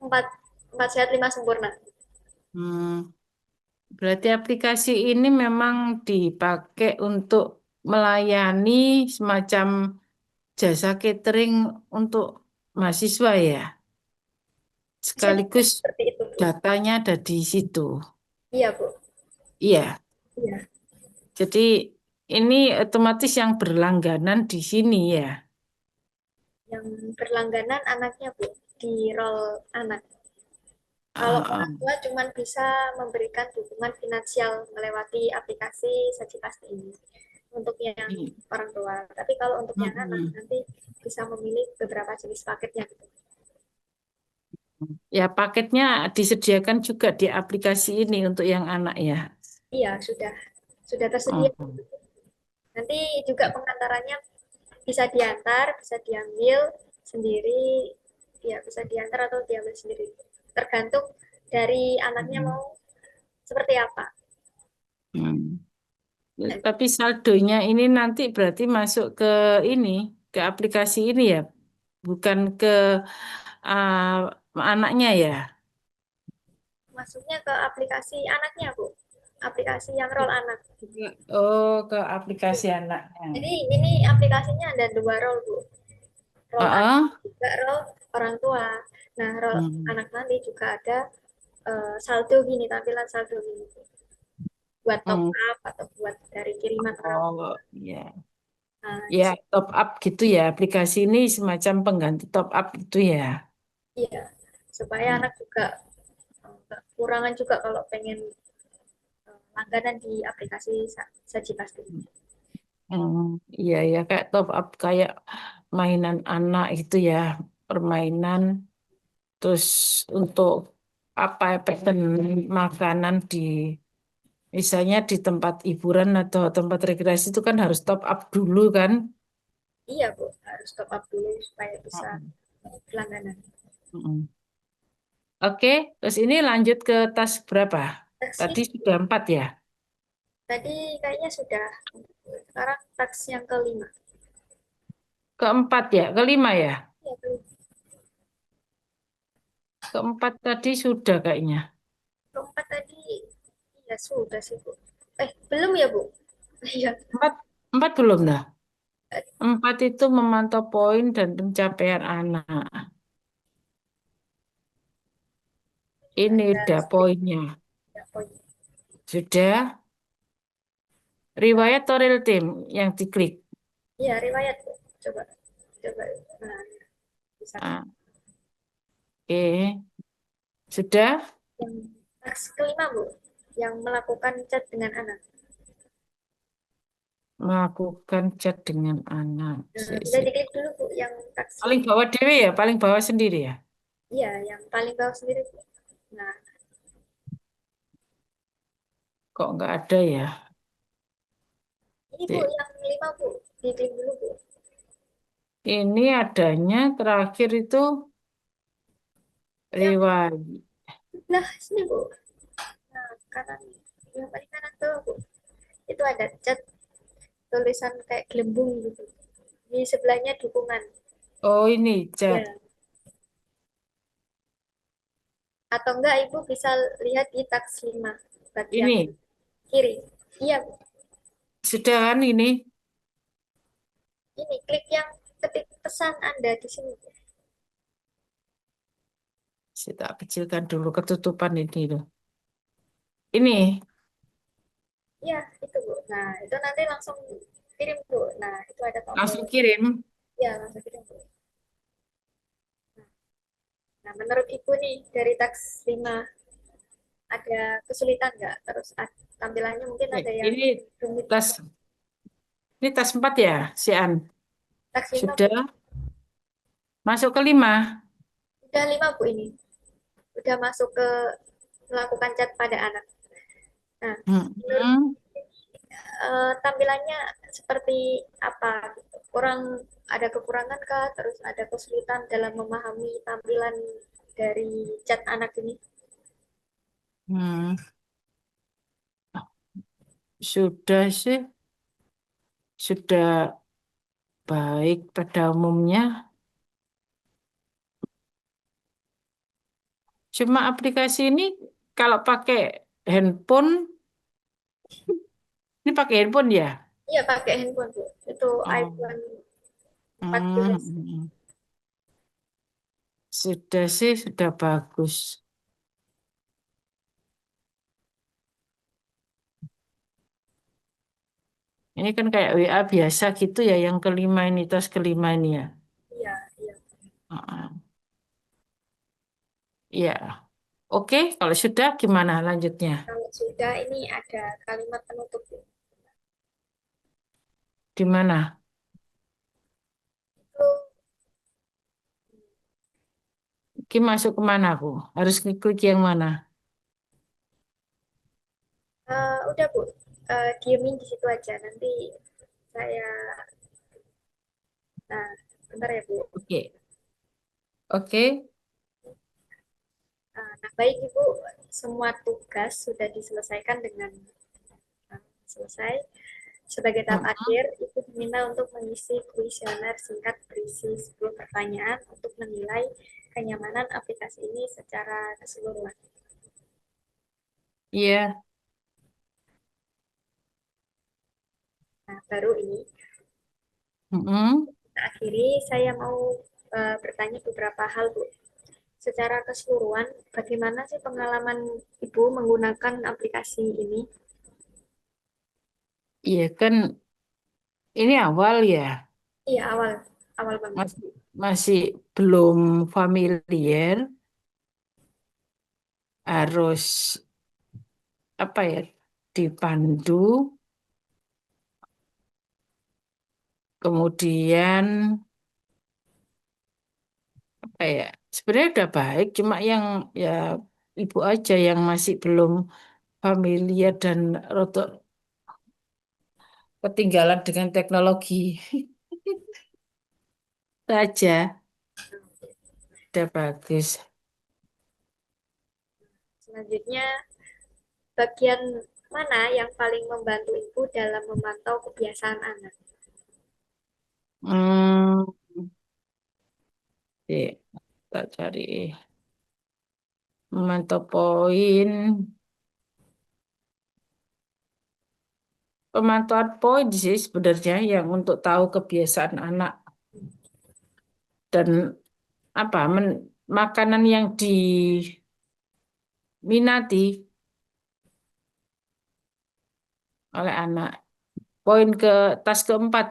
Speaker 1: empat 4 sehat 5 sempurna.
Speaker 5: Hmm. Berarti aplikasi ini memang dipakai untuk melayani semacam jasa catering untuk mahasiswa ya.
Speaker 1: Bisa dibilang
Speaker 5: Sekaligus
Speaker 1: seperti itu, Bu.
Speaker 5: datanya ada di situ.
Speaker 1: Iya, Bu.
Speaker 5: Iya.
Speaker 1: Iya.
Speaker 5: Jadi ini otomatis yang berlangganan di sini ya.
Speaker 1: Yang berlangganan anaknya, Bu. Di role anak. Kalau
Speaker 5: Ah,
Speaker 1: orang tua cuma bisa memberikan dukungan finansial melewati aplikasi Saji Pasti ini untuk yang
Speaker 5: i-
Speaker 1: orang tua. Tapi kalau untuk yang anak
Speaker 5: mm-mm.
Speaker 1: nanti bisa memilih beberapa jenis paketnya gitu.
Speaker 5: Ya paketnya disediakan juga di aplikasi ini untuk yang anak ya.
Speaker 1: Iya, sudah tersedia.
Speaker 5: Oh.
Speaker 1: Nanti juga pengantarannya bisa diantar, bisa diambil sendiri, ya bisa diantar atau diambil sendiri. Tergantung dari anaknya
Speaker 5: Mm.
Speaker 1: mau seperti apa.
Speaker 5: Hmm. Tapi saldonya ini nanti berarti masuk ke ini, ke aplikasi ini ya, bukan ke anaknya ya.
Speaker 1: Masuknya ke aplikasi anaknya, Bu. Aplikasi yang role anak.
Speaker 5: Oh, ke
Speaker 1: Ya.
Speaker 5: aplikasi anaknya.
Speaker 1: Jadi ini aplikasinya ada dua role, Bu. Role anak
Speaker 5: Ah,
Speaker 1: juga role orang tua. Nah, role
Speaker 5: hmm.
Speaker 1: anak nanti juga ada saldo gini, tampilan saldo gini. Buat top
Speaker 5: Hmm.
Speaker 1: up atau buat dari kiriman orang.
Speaker 5: Oh, ya.
Speaker 1: Nah, di
Speaker 5: Ya,
Speaker 1: sini
Speaker 5: top up gitu ya. Aplikasi ini semacam pengganti top up itu ya.
Speaker 1: iya, supaya
Speaker 5: Hmm.
Speaker 1: anak juga kekurangan juga kalau pengen langganan di aplikasi Saji Pasti.
Speaker 5: Iya ya kayak top up kayak mainan anak itu ya, permainan. Terus untuk apa ya, pesen makanan di misalnya di tempat hiburan atau tempat rekreasi itu kan harus top up dulu kan?
Speaker 1: Iya Bu, harus top up dulu supaya bisa
Speaker 5: Mm-mm.
Speaker 1: langganan.
Speaker 5: Mm-mm. Oke, terus ini lanjut ke tas berapa?
Speaker 1: Taksi
Speaker 5: Tadi sudah 4 ya?
Speaker 1: tadi kayaknya sudah, sekarang tax yang kelima.
Speaker 5: Keempat ya? Kelima ya?
Speaker 1: Ya, kelima.
Speaker 5: Keempat tadi sudah kayaknya.
Speaker 1: Keempat tadi, iya sudah sih Bu. Belum ya Bu? Iya.
Speaker 5: Empat, empat belum dah. Empat itu memantau poin dan pencapaian anak. Ini
Speaker 1: Ada
Speaker 5: udah
Speaker 1: speed
Speaker 5: poinnya.
Speaker 1: ya, poin.
Speaker 5: Sudah. Riwayat atau real time yang diklik.
Speaker 1: Iya, riwayat Bu. Coba, coba. Nah, bisa.
Speaker 5: Ah, oke. Sudah
Speaker 1: Yang tax kelima Bu, yang melakukan chat dengan anak.
Speaker 5: melakukan chat dengan anak.
Speaker 1: Nah, bisa diklik dulu Bu, yang tax
Speaker 5: Paling
Speaker 1: yang,
Speaker 5: bawah dewe ya, paling bawah sendiri ya.
Speaker 1: iya, yang paling bawah sendiri Bu. Nah,
Speaker 5: Kok nggak ada ya?
Speaker 1: ini Bu,
Speaker 5: Di-
Speaker 1: yang lima Bu. Diklik dulu Bu.
Speaker 5: Ini adanya terakhir itu
Speaker 1: Yang
Speaker 5: riwayat.
Speaker 1: sebelah sini Bu. Nah, kanan, yang paling kanan tuh Bu. Itu ada chat tulisan kayak gelembung gitu. Di sebelahnya dukungan.
Speaker 5: Oh ini
Speaker 1: Ya.
Speaker 5: chat.
Speaker 1: Atau enggak Ibu bisa lihat di tax 5 bagian
Speaker 5: Ini
Speaker 1: kiri. Iya, Bu.
Speaker 5: sudah kan ini.
Speaker 1: Ini klik yang ketik pesan Anda di sini.
Speaker 5: Saya tak kecilkan dulu ketutupan ini loh. Ini
Speaker 1: Iya, itu Bu. Nah, itu nanti langsung kirim Bu. Nah, itu ada tombol.
Speaker 5: langsung kirim.
Speaker 1: Ya, langsung kirim Bu. Nah, menurut Ibu nih dari tax 5 ada kesulitan nggak? Terus tampilannya mungkin
Speaker 5: Oke,
Speaker 1: ada yang
Speaker 5: ini
Speaker 1: rumit
Speaker 5: tas
Speaker 1: juga.
Speaker 5: ini tas 4 ya, Sian.
Speaker 1: Tax 5 Bu.
Speaker 5: Sudah masuk ke 5.
Speaker 1: Udah 5 Bu ini. Udah masuk ke melakukan chat pada anak. Nah, menurut
Speaker 5: Hmm.
Speaker 1: tampilannya seperti apa? Kurang ada kekurangan kah? Terus ada kesulitan dalam memahami tampilan dari chat anak ini?
Speaker 5: Hmm. Sudah sih, sudah baik pada umumnya. Cuma aplikasi ini kalau pakai handphone, ini pakai handphone ya?
Speaker 1: Iya, pakai handphone, Bu. Itu
Speaker 5: Oh.
Speaker 1: iPhone
Speaker 5: Hmm.
Speaker 1: 14.
Speaker 5: Sudah sih, sudah bagus. Ini kan kayak WA biasa gitu ya, yang kelima ini, tas kelima ini ya.
Speaker 1: Iya, iya.
Speaker 5: Ah, ya, oke. Kalau sudah, gimana lanjutnya?
Speaker 1: Kalau sudah ini ada kalimat penutup, Bu.
Speaker 5: Di mana?
Speaker 1: Itu
Speaker 5: Ki masuk kemana aku? Harus ngikut yang mana?
Speaker 1: udah, Bu. Diemin di situ aja. Nanti saya, nah, bentar ya, Bu.
Speaker 5: Oke, oke.
Speaker 1: Nah, baik Ibu, semua tugas sudah diselesaikan dengan selesai. Sebagai tahap
Speaker 5: Mm-mm.
Speaker 1: akhir, Ibu diminta untuk mengisi kuesioner singkat berisi 10 pertanyaan untuk menilai kenyamanan aplikasi ini secara keseluruhan.
Speaker 5: Iya.
Speaker 1: Nah, baru ini,
Speaker 5: Mm-mm.
Speaker 1: kita akhiri, saya mau bertanya beberapa hal, Bu. Secara keseluruhan, bagaimana sih pengalaman Ibu menggunakan aplikasi ini?
Speaker 5: Iya kan, ini awal ya.
Speaker 1: Iya, awal, awal banget.
Speaker 5: Masih belum familiar. harus apa ya, dipandu, kemudian apa ya, sebenarnya udah baik, cuma yang ya ibu aja yang masih belum familiar dan rotok ketinggalan dengan teknologi. Itu aja, udah bagus.
Speaker 1: Selanjutnya, bagian mana yang paling membantu ibu dalam memantau kebiasaan anak?
Speaker 5: Hmm, oke, tak cari memantau poin. Pemantauan poin sih sebenarnya yang untuk tahu kebiasaan anak dan apa makanan yang diminati oleh anak. Poin ke tas keempat.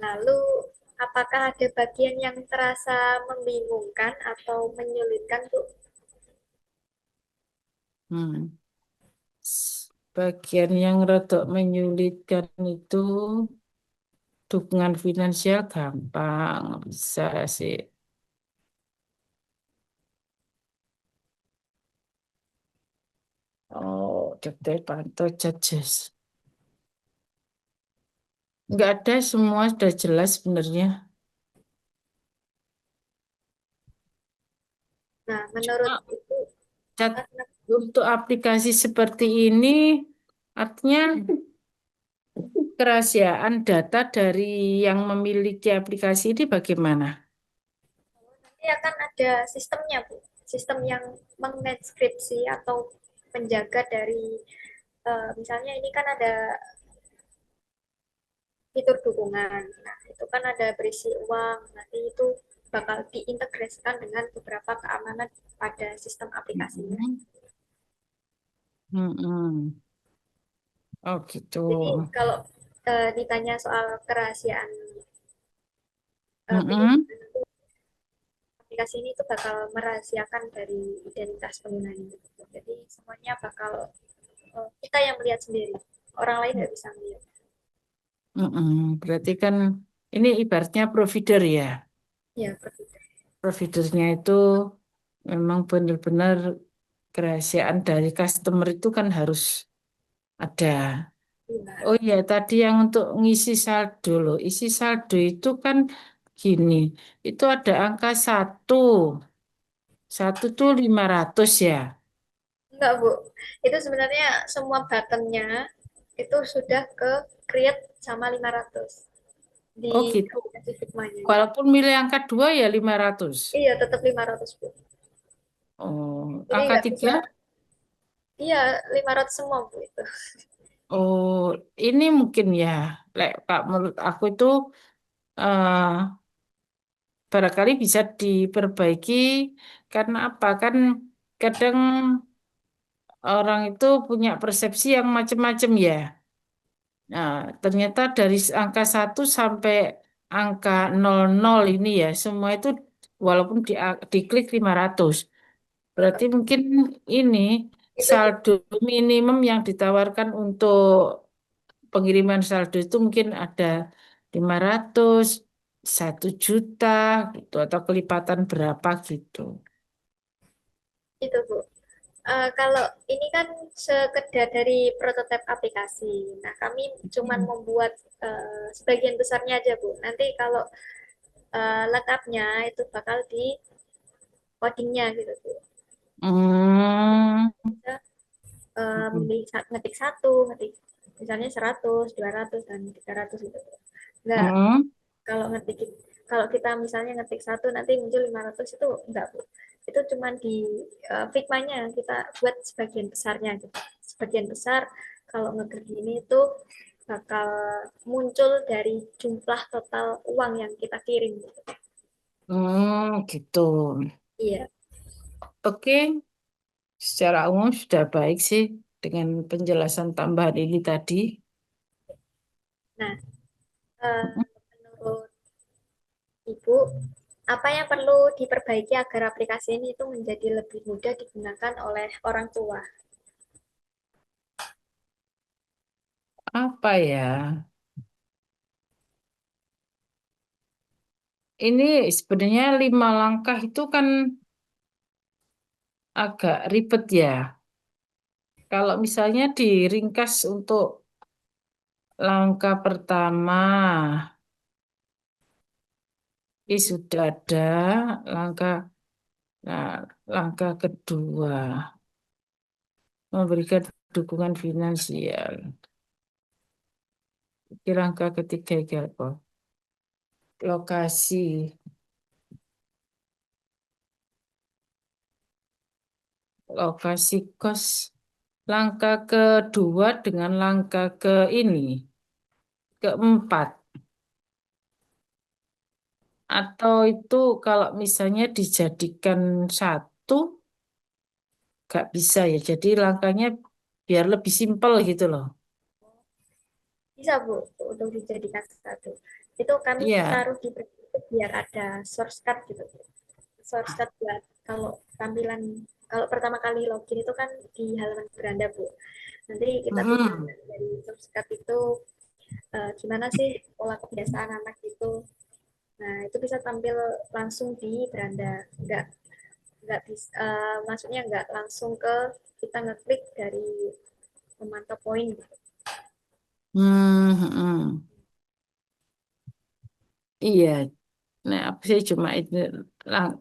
Speaker 1: Lalu, apakah ada bagian yang terasa membingungkan atau menyulitkan, Bu?
Speaker 5: Hmm. Bagian yang rada menyulitkan itu dukungan finansial gampang bisa sih. Oh, detail pantau judges. Nggak ada, semua sudah jelas sebenarnya.
Speaker 1: Nah, menurut
Speaker 5: Cuma
Speaker 1: Ibu,
Speaker 5: cat- untuk aplikasi seperti ini, artinya kerahasiaan data dari yang memiliki aplikasi ini bagaimana?
Speaker 1: nanti akan ada sistemnya, Bu. Sistem yang mengekskripsi atau menjaga dari, misalnya ini kan ada fitur dukungan. Nah, itu kan ada berisi uang. Nanti itu bakal diintegrasikan dengan beberapa keamanan pada sistem aplikasinya.
Speaker 5: Mm-mm. Mm-mm. Oh gitu.
Speaker 1: Jadi kalau ditanya soal kerahasiaan
Speaker 5: Mm-mm.
Speaker 1: pengguna, aplikasi ini tuh bakal merahasiakan dari identitas penggunanya. Jadi semuanya bakal kita yang melihat sendiri. Orang lain nggak bisa melihat.
Speaker 5: Mm-mm. Berarti kan ini ibaratnya provider ya.
Speaker 1: Ya, berbeda.
Speaker 5: Providernya itu memang benar-benar kerahasiaan dari customer itu kan harus ada.
Speaker 1: Iya.
Speaker 5: Oh iya, tadi yang untuk ngisi saldo loh. Isi saldo itu kan gini, itu ada angka satu. Satu tuh 500 ya.
Speaker 1: Enggak, Bu. Itu sebenarnya semua buttonnya itu sudah ke create sama 500 di
Speaker 5: Oh gitu.
Speaker 1: aplikasi Figma-nya.
Speaker 5: Walaupun milih angka 2 ya 500.
Speaker 1: Iya, tetap 500, Bu.
Speaker 5: Oh,
Speaker 1: Jadi
Speaker 5: angka
Speaker 1: nggak bisa,
Speaker 5: 3.
Speaker 1: iya 500 semua, Bu, itu.
Speaker 5: Oh, ini mungkin ya, Lek, Kak, menurut aku itu eh, barangkali bisa diperbaiki karena apa? Kan kadang orang itu punya persepsi yang macam-macam ya. Nah, ternyata dari angka 1 sampai angka 00 ini ya, semua itu walaupun diklik 500. Berarti mungkin ini
Speaker 1: Itu, Bu.
Speaker 5: saldo minimum yang ditawarkan untuk pengiriman saldo itu mungkin ada 500, 1 juta gitu atau kelipatan berapa gitu.
Speaker 1: Itu, Bu. Kalau ini kan sekedar dari prototipe aplikasi. Nah, kami cuman
Speaker 5: Hmm.
Speaker 1: membuat sebagian besarnya aja, Bu. Nanti kalau lengkapnya itu bakal di codingnya gitu, Bu.
Speaker 5: Hmm.
Speaker 1: Kita ngetik satu, ngetik misalnya 100, 200, dan 300 gitu. Enggak,
Speaker 5: Hmm.
Speaker 1: kalau ngetik kalau kita misalnya ngetik satu nanti muncul 500 itu enggak, Bu. Itu cuma di Figma-nya kita buat sebagian besarnya gitu. Sebagian besar kalau ngetik ini itu bakal muncul dari jumlah total uang yang kita kirim gitu.
Speaker 5: Gitu.
Speaker 1: Iya.
Speaker 5: Oke, secara umum sudah baik sih dengan penjelasan tambahan ini tadi.
Speaker 1: Nah, menurut Ibu, Apa yang perlu diperbaiki agar aplikasi ini itu menjadi lebih mudah digunakan oleh orang tua?
Speaker 5: Apa ya? Ini sebenarnya 5 langkah itu kan agak ribet ya. Kalau misalnya diringkas untuk langkah pertama, ini sudah ada langkah. Nah, langkah kedua, memberikan dukungan finansial. Ini langkah ketiga ini apa? Lokasi. Lokasi kos. Langkah kedua dengan langkah keempat. Atau itu kalau misalnya dijadikan satu, nggak bisa ya. Jadi langkahnya biar lebih simpel gitu loh.
Speaker 1: Bisa Bu, untuk dijadikan satu. Itu kami
Speaker 5: Iya.
Speaker 1: taruh di biar ada source card gitu. Source card buat kalau tampilan kalau pertama kali login itu kan di halaman beranda Bu. Nanti kita bisa
Speaker 5: Mm-mm.
Speaker 1: dari source card itu gimana sih pola kebiasaan anak itu. Nah itu bisa tampil langsung di beranda. Nggak bisa, maksudnya nggak langsung ke kita ngeklik dari memantau poin gitu.
Speaker 5: Hmm, iya. Nah, apa sih cuma itu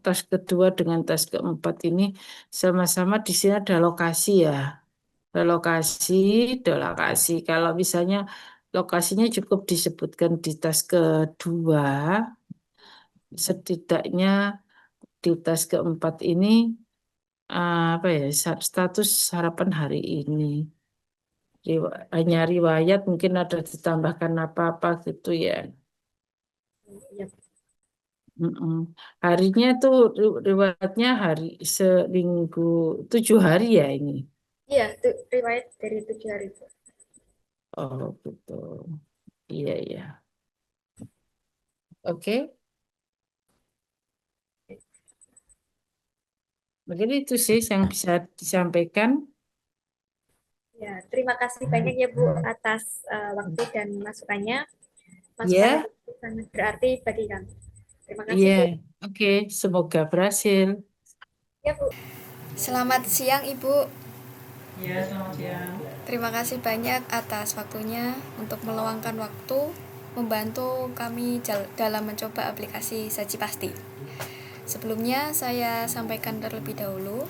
Speaker 5: tas kedua dengan tas keempat ini sama-sama di sini ada lokasi ya. Ada lokasi, ada lokasi. Kalau misalnya lokasinya cukup disebutkan di tas kedua, setidaknya di tas keempat ini apa ya status sarapan hari ini. Hanya riwayat mungkin ada ditambahkan apa-apa gitu ya.
Speaker 1: Ya,
Speaker 5: Mm-mm. Harinya tuh riwayatnya hari seminggu 7 hari ya ini.
Speaker 1: iya, itu riwayat dari 7 hari itu.
Speaker 5: Oh gitu. Iya iya. Oke. Mungkin itu sih yang bisa disampaikan.
Speaker 1: Ya, terima kasih banyak ya Bu atas waktu dan masukannya. Masukannya
Speaker 5: Ya,
Speaker 1: itu sangat berarti bagi kami. Terima kasih
Speaker 5: iya.
Speaker 1: Bu.
Speaker 5: Oke, semoga berhasil.
Speaker 1: Ya Bu. Selamat siang Ibu.
Speaker 5: Ya, selamat siang.
Speaker 1: Terima kasih banyak atas waktunya untuk meluangkan waktu membantu kami dalam mencoba aplikasi Saji Pasti. Sebelumnya saya sampaikan terlebih dahulu,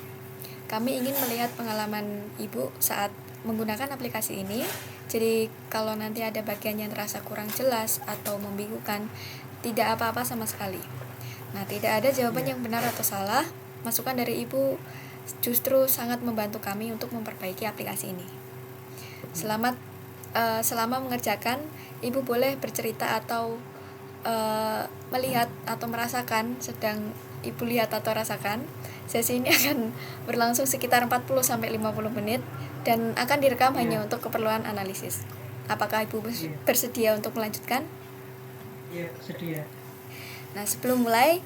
Speaker 1: kami ingin melihat pengalaman Ibu saat menggunakan aplikasi ini. Jadi kalau nanti ada bagian yang terasa kurang jelas atau membingungkan, tidak apa-apa sama sekali. Nah, tidak ada jawaban yang benar atau salah. Masukan dari Ibu justru sangat membantu kami untuk memperbaiki aplikasi ini. Selama mengerjakan, Ibu boleh bercerita atau melihat atau merasakan sedang Ibu lihat atau rasakan. Sesi ini akan berlangsung sekitar 40-50 menit dan akan direkam hanya untuk keperluan analisis. Apakah Ibu bersedia untuk melanjutkan?
Speaker 5: Iya, bersedia.
Speaker 1: Nah, sebelum mulai,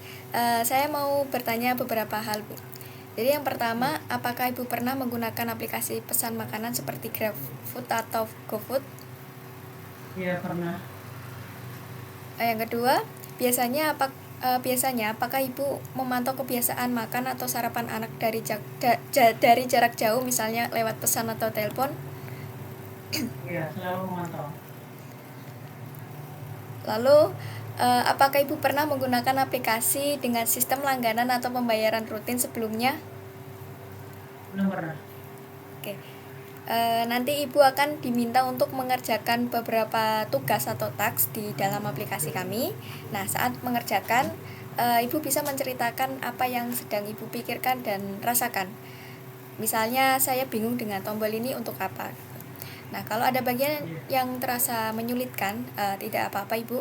Speaker 1: saya mau bertanya beberapa hal, Bu. Jadi yang pertama, apakah Ibu pernah menggunakan aplikasi pesan makanan seperti GrabFood atau GoFood?
Speaker 5: Iya, pernah.
Speaker 1: Yang kedua, biasanya apakah Ibu memantau kebiasaan makan atau sarapan anak dari jarak jauh, misalnya lewat pesan atau telepon?
Speaker 5: Iya, selalu memantau.
Speaker 1: Lalu, apakah Ibu pernah menggunakan aplikasi dengan sistem langganan atau pembayaran rutin sebelumnya?
Speaker 5: Belum pernah.
Speaker 1: Oke. Nanti Ibu akan diminta untuk mengerjakan beberapa tugas atau task di dalam aplikasi kami. Nah, saat mengerjakan, Ibu bisa menceritakan apa yang sedang Ibu pikirkan dan rasakan. Misalnya, saya bingung dengan tombol ini untuk apa. Nah, kalau ada bagian yang terasa menyulitkan, tidak apa-apa Ibu.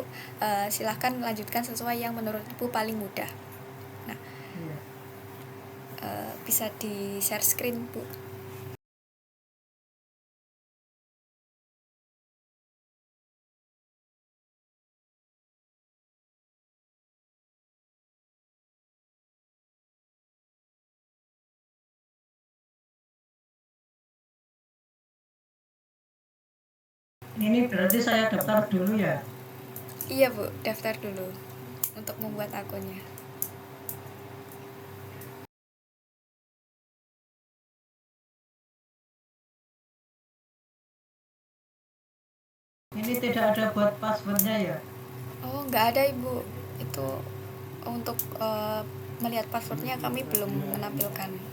Speaker 1: Silahkan lanjutkan sesuai yang menurut Ibu paling mudah. Nah, bisa di share screen, Bu.
Speaker 5: Ini berarti saya daftar dulu ya.
Speaker 1: Iya Bu, daftar dulu untuk membuat akunnya.
Speaker 5: Ini tidak ada buat passwordnya ya.
Speaker 1: Oh, nggak ada Ibu. Itu untuk melihat passwordnya kami belum menampilkan.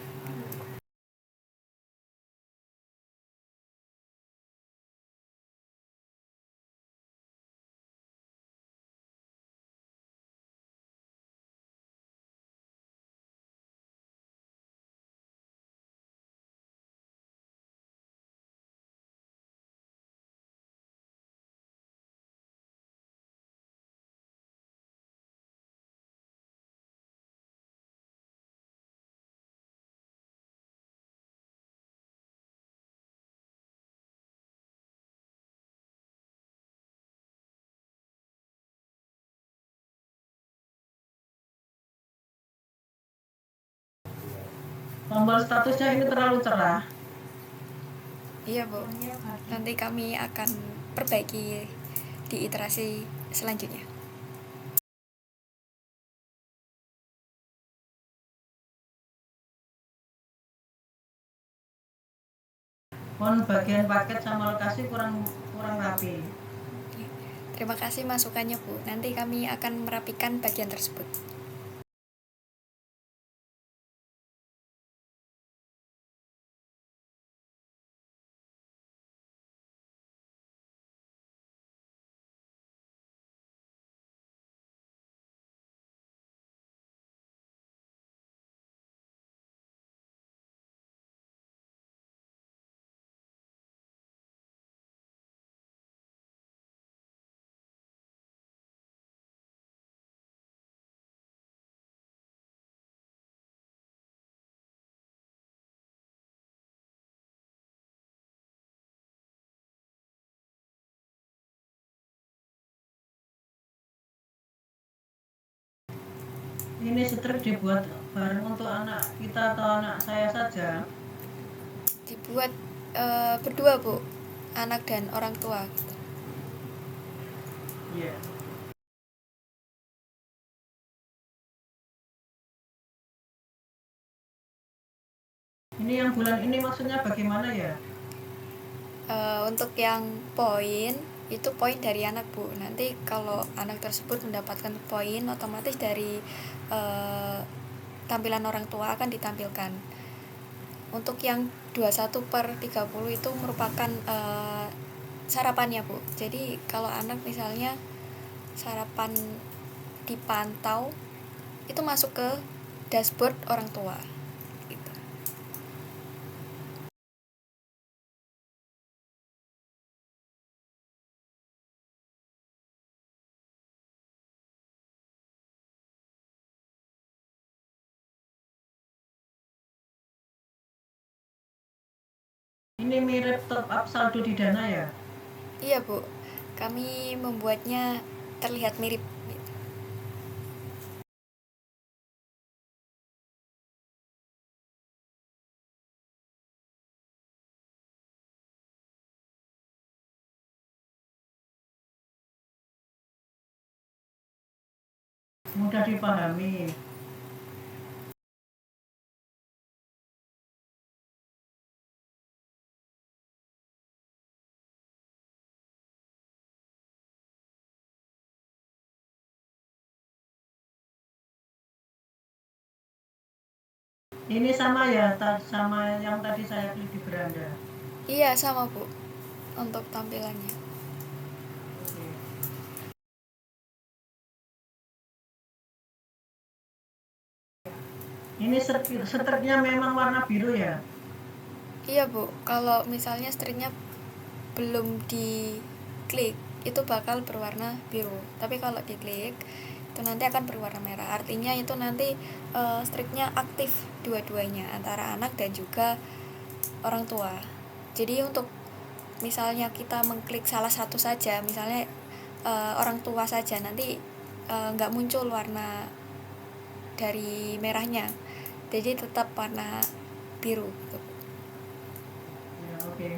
Speaker 5: Tombol statusnya ini terlalu cerah.
Speaker 1: Iya Bu, nanti kami akan perbaiki di iterasi selanjutnya.
Speaker 5: Bagian paket sama lokasi kurang rapi.
Speaker 1: Terima kasih masukannya Bu. Nanti kami akan merapikan bagian tersebut.
Speaker 5: Ini strip dibuat bareng untuk anak kita atau anak saya saja.
Speaker 1: Dibuat berdua Bu, anak dan orang tua.
Speaker 5: Iya. Ini yang bulan ini maksudnya bagaimana ya?
Speaker 1: Untuk yang poin itu poin dari anak Bu. Nanti kalau anak tersebut mendapatkan poin, otomatis dari tampilan orang tua akan ditampilkan. Untuk yang 21/30 itu merupakan sarapannya Bu. Jadi kalau anak misalnya sarapan dipantau, itu masuk ke dashboard orang tua gitu.
Speaker 5: Ini mirip top up saldo di Dana ya?
Speaker 1: Iya Bu, kami membuatnya terlihat mirip.
Speaker 5: Mudah dipahami. Ini sama ya, sama yang tadi saya beli di beranda.
Speaker 1: Iya sama Bu, untuk tampilannya.
Speaker 5: Oke. Ini stripnya memang warna biru ya?
Speaker 1: Iya Bu, kalau misalnya stripnya belum diklik itu bakal berwarna biru, tapi kalau diklik itu nanti akan berwarna merah. Artinya itu nanti stripnya aktif dua-duanya, antara anak dan juga orang tua. Jadi untuk misalnya kita mengklik salah satu saja, misalnya orang tua saja, nanti nggak muncul warna dari merahnya, jadi tetap warna biru gitu.
Speaker 5: Ya, oke.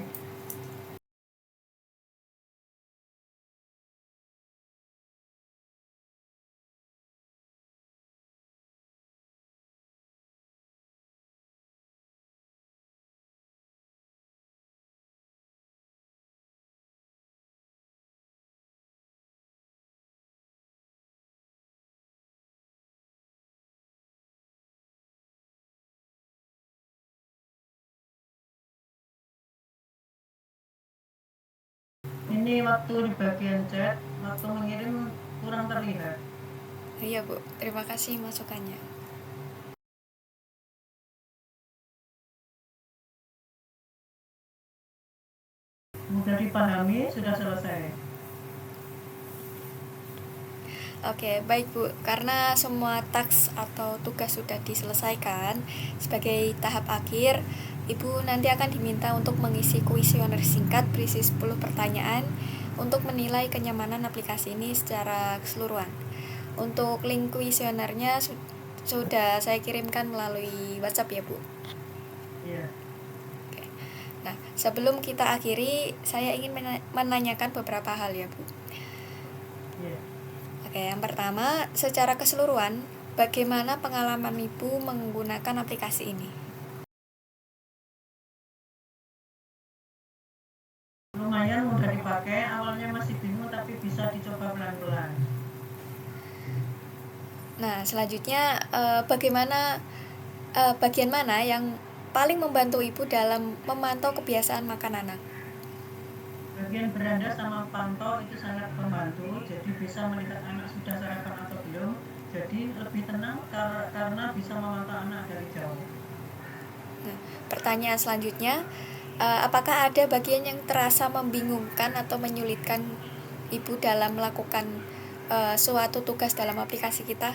Speaker 5: Ini waktu di bagian chat, waktu mengirim kurang terlihat.
Speaker 1: Iya Bu, terima kasih masukannya.
Speaker 5: Mudah dipahami, sudah selesai.
Speaker 1: Oke, baik Bu. Karena semua taks atau tugas sudah diselesaikan, sebagai tahap akhir, Ibu nanti akan diminta untuk mengisi kuesioner singkat berisi 10 pertanyaan untuk menilai kenyamanan aplikasi ini secara keseluruhan. Untuk link kuesionernya sudah saya kirimkan melalui WhatsApp ya Bu.
Speaker 5: Iya.
Speaker 1: Nah, sebelum kita akhiri, saya ingin menanyakan beberapa hal ya Bu.
Speaker 5: Iya.
Speaker 1: Oke, yang pertama, secara keseluruhan, bagaimana pengalaman Ibu menggunakan aplikasi ini?
Speaker 5: Lumayan mudah dipakai, awalnya masih bingung tapi bisa dicoba pelan-pelan.
Speaker 1: Nah, selanjutnya bagian mana yang paling membantu Ibu dalam memantau kebiasaan makan anak?
Speaker 5: Bagian beranda sama pantau itu sangat membantu, jadi bisa melihat anak sudah sarapan atau belum. Jadi lebih tenang karena bisa memantau anak dari jauh.
Speaker 1: Nah, pertanyaan selanjutnya, apakah ada bagian yang terasa membingungkan atau menyulitkan Ibu dalam melakukan suatu tugas dalam aplikasi kita?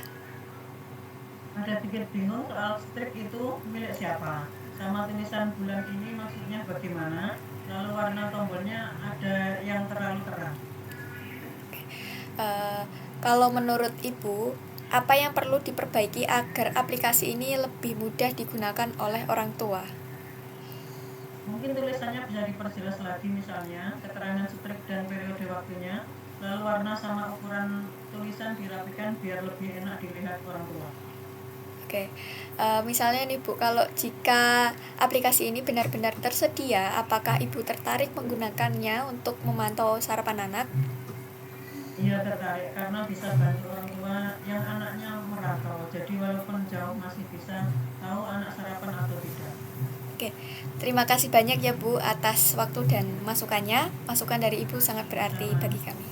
Speaker 5: Ada pikir bingung soal strip itu milik siapa, sama tulisan bulan ini maksudnya bagaimana, lalu warna tombolnya ada yang terlalu terang.
Speaker 1: Kalau menurut Ibu, apa yang perlu diperbaiki agar aplikasi ini lebih mudah digunakan oleh orang tua?
Speaker 5: Mungkin tulisannya bisa diperjelas lagi, misalnya keterangan strip dan periode waktunya, lalu warna sama ukuran tulisan dirapikan biar lebih enak dilihat orang tua.
Speaker 1: Oke, misalnya nih Bu, kalau jika aplikasi ini benar-benar tersedia, apakah Ibu tertarik menggunakannya untuk memantau sarapan anak?
Speaker 5: Iya tertarik, karena bisa bantu orang tua yang anaknya merantau, jadi walaupun jauh masih bisa tahu anak sarapan atau tidak.
Speaker 1: Oke, terima kasih banyak ya Bu atas waktu dan masukannya. Masukan dari Ibu sangat berarti bagi kami.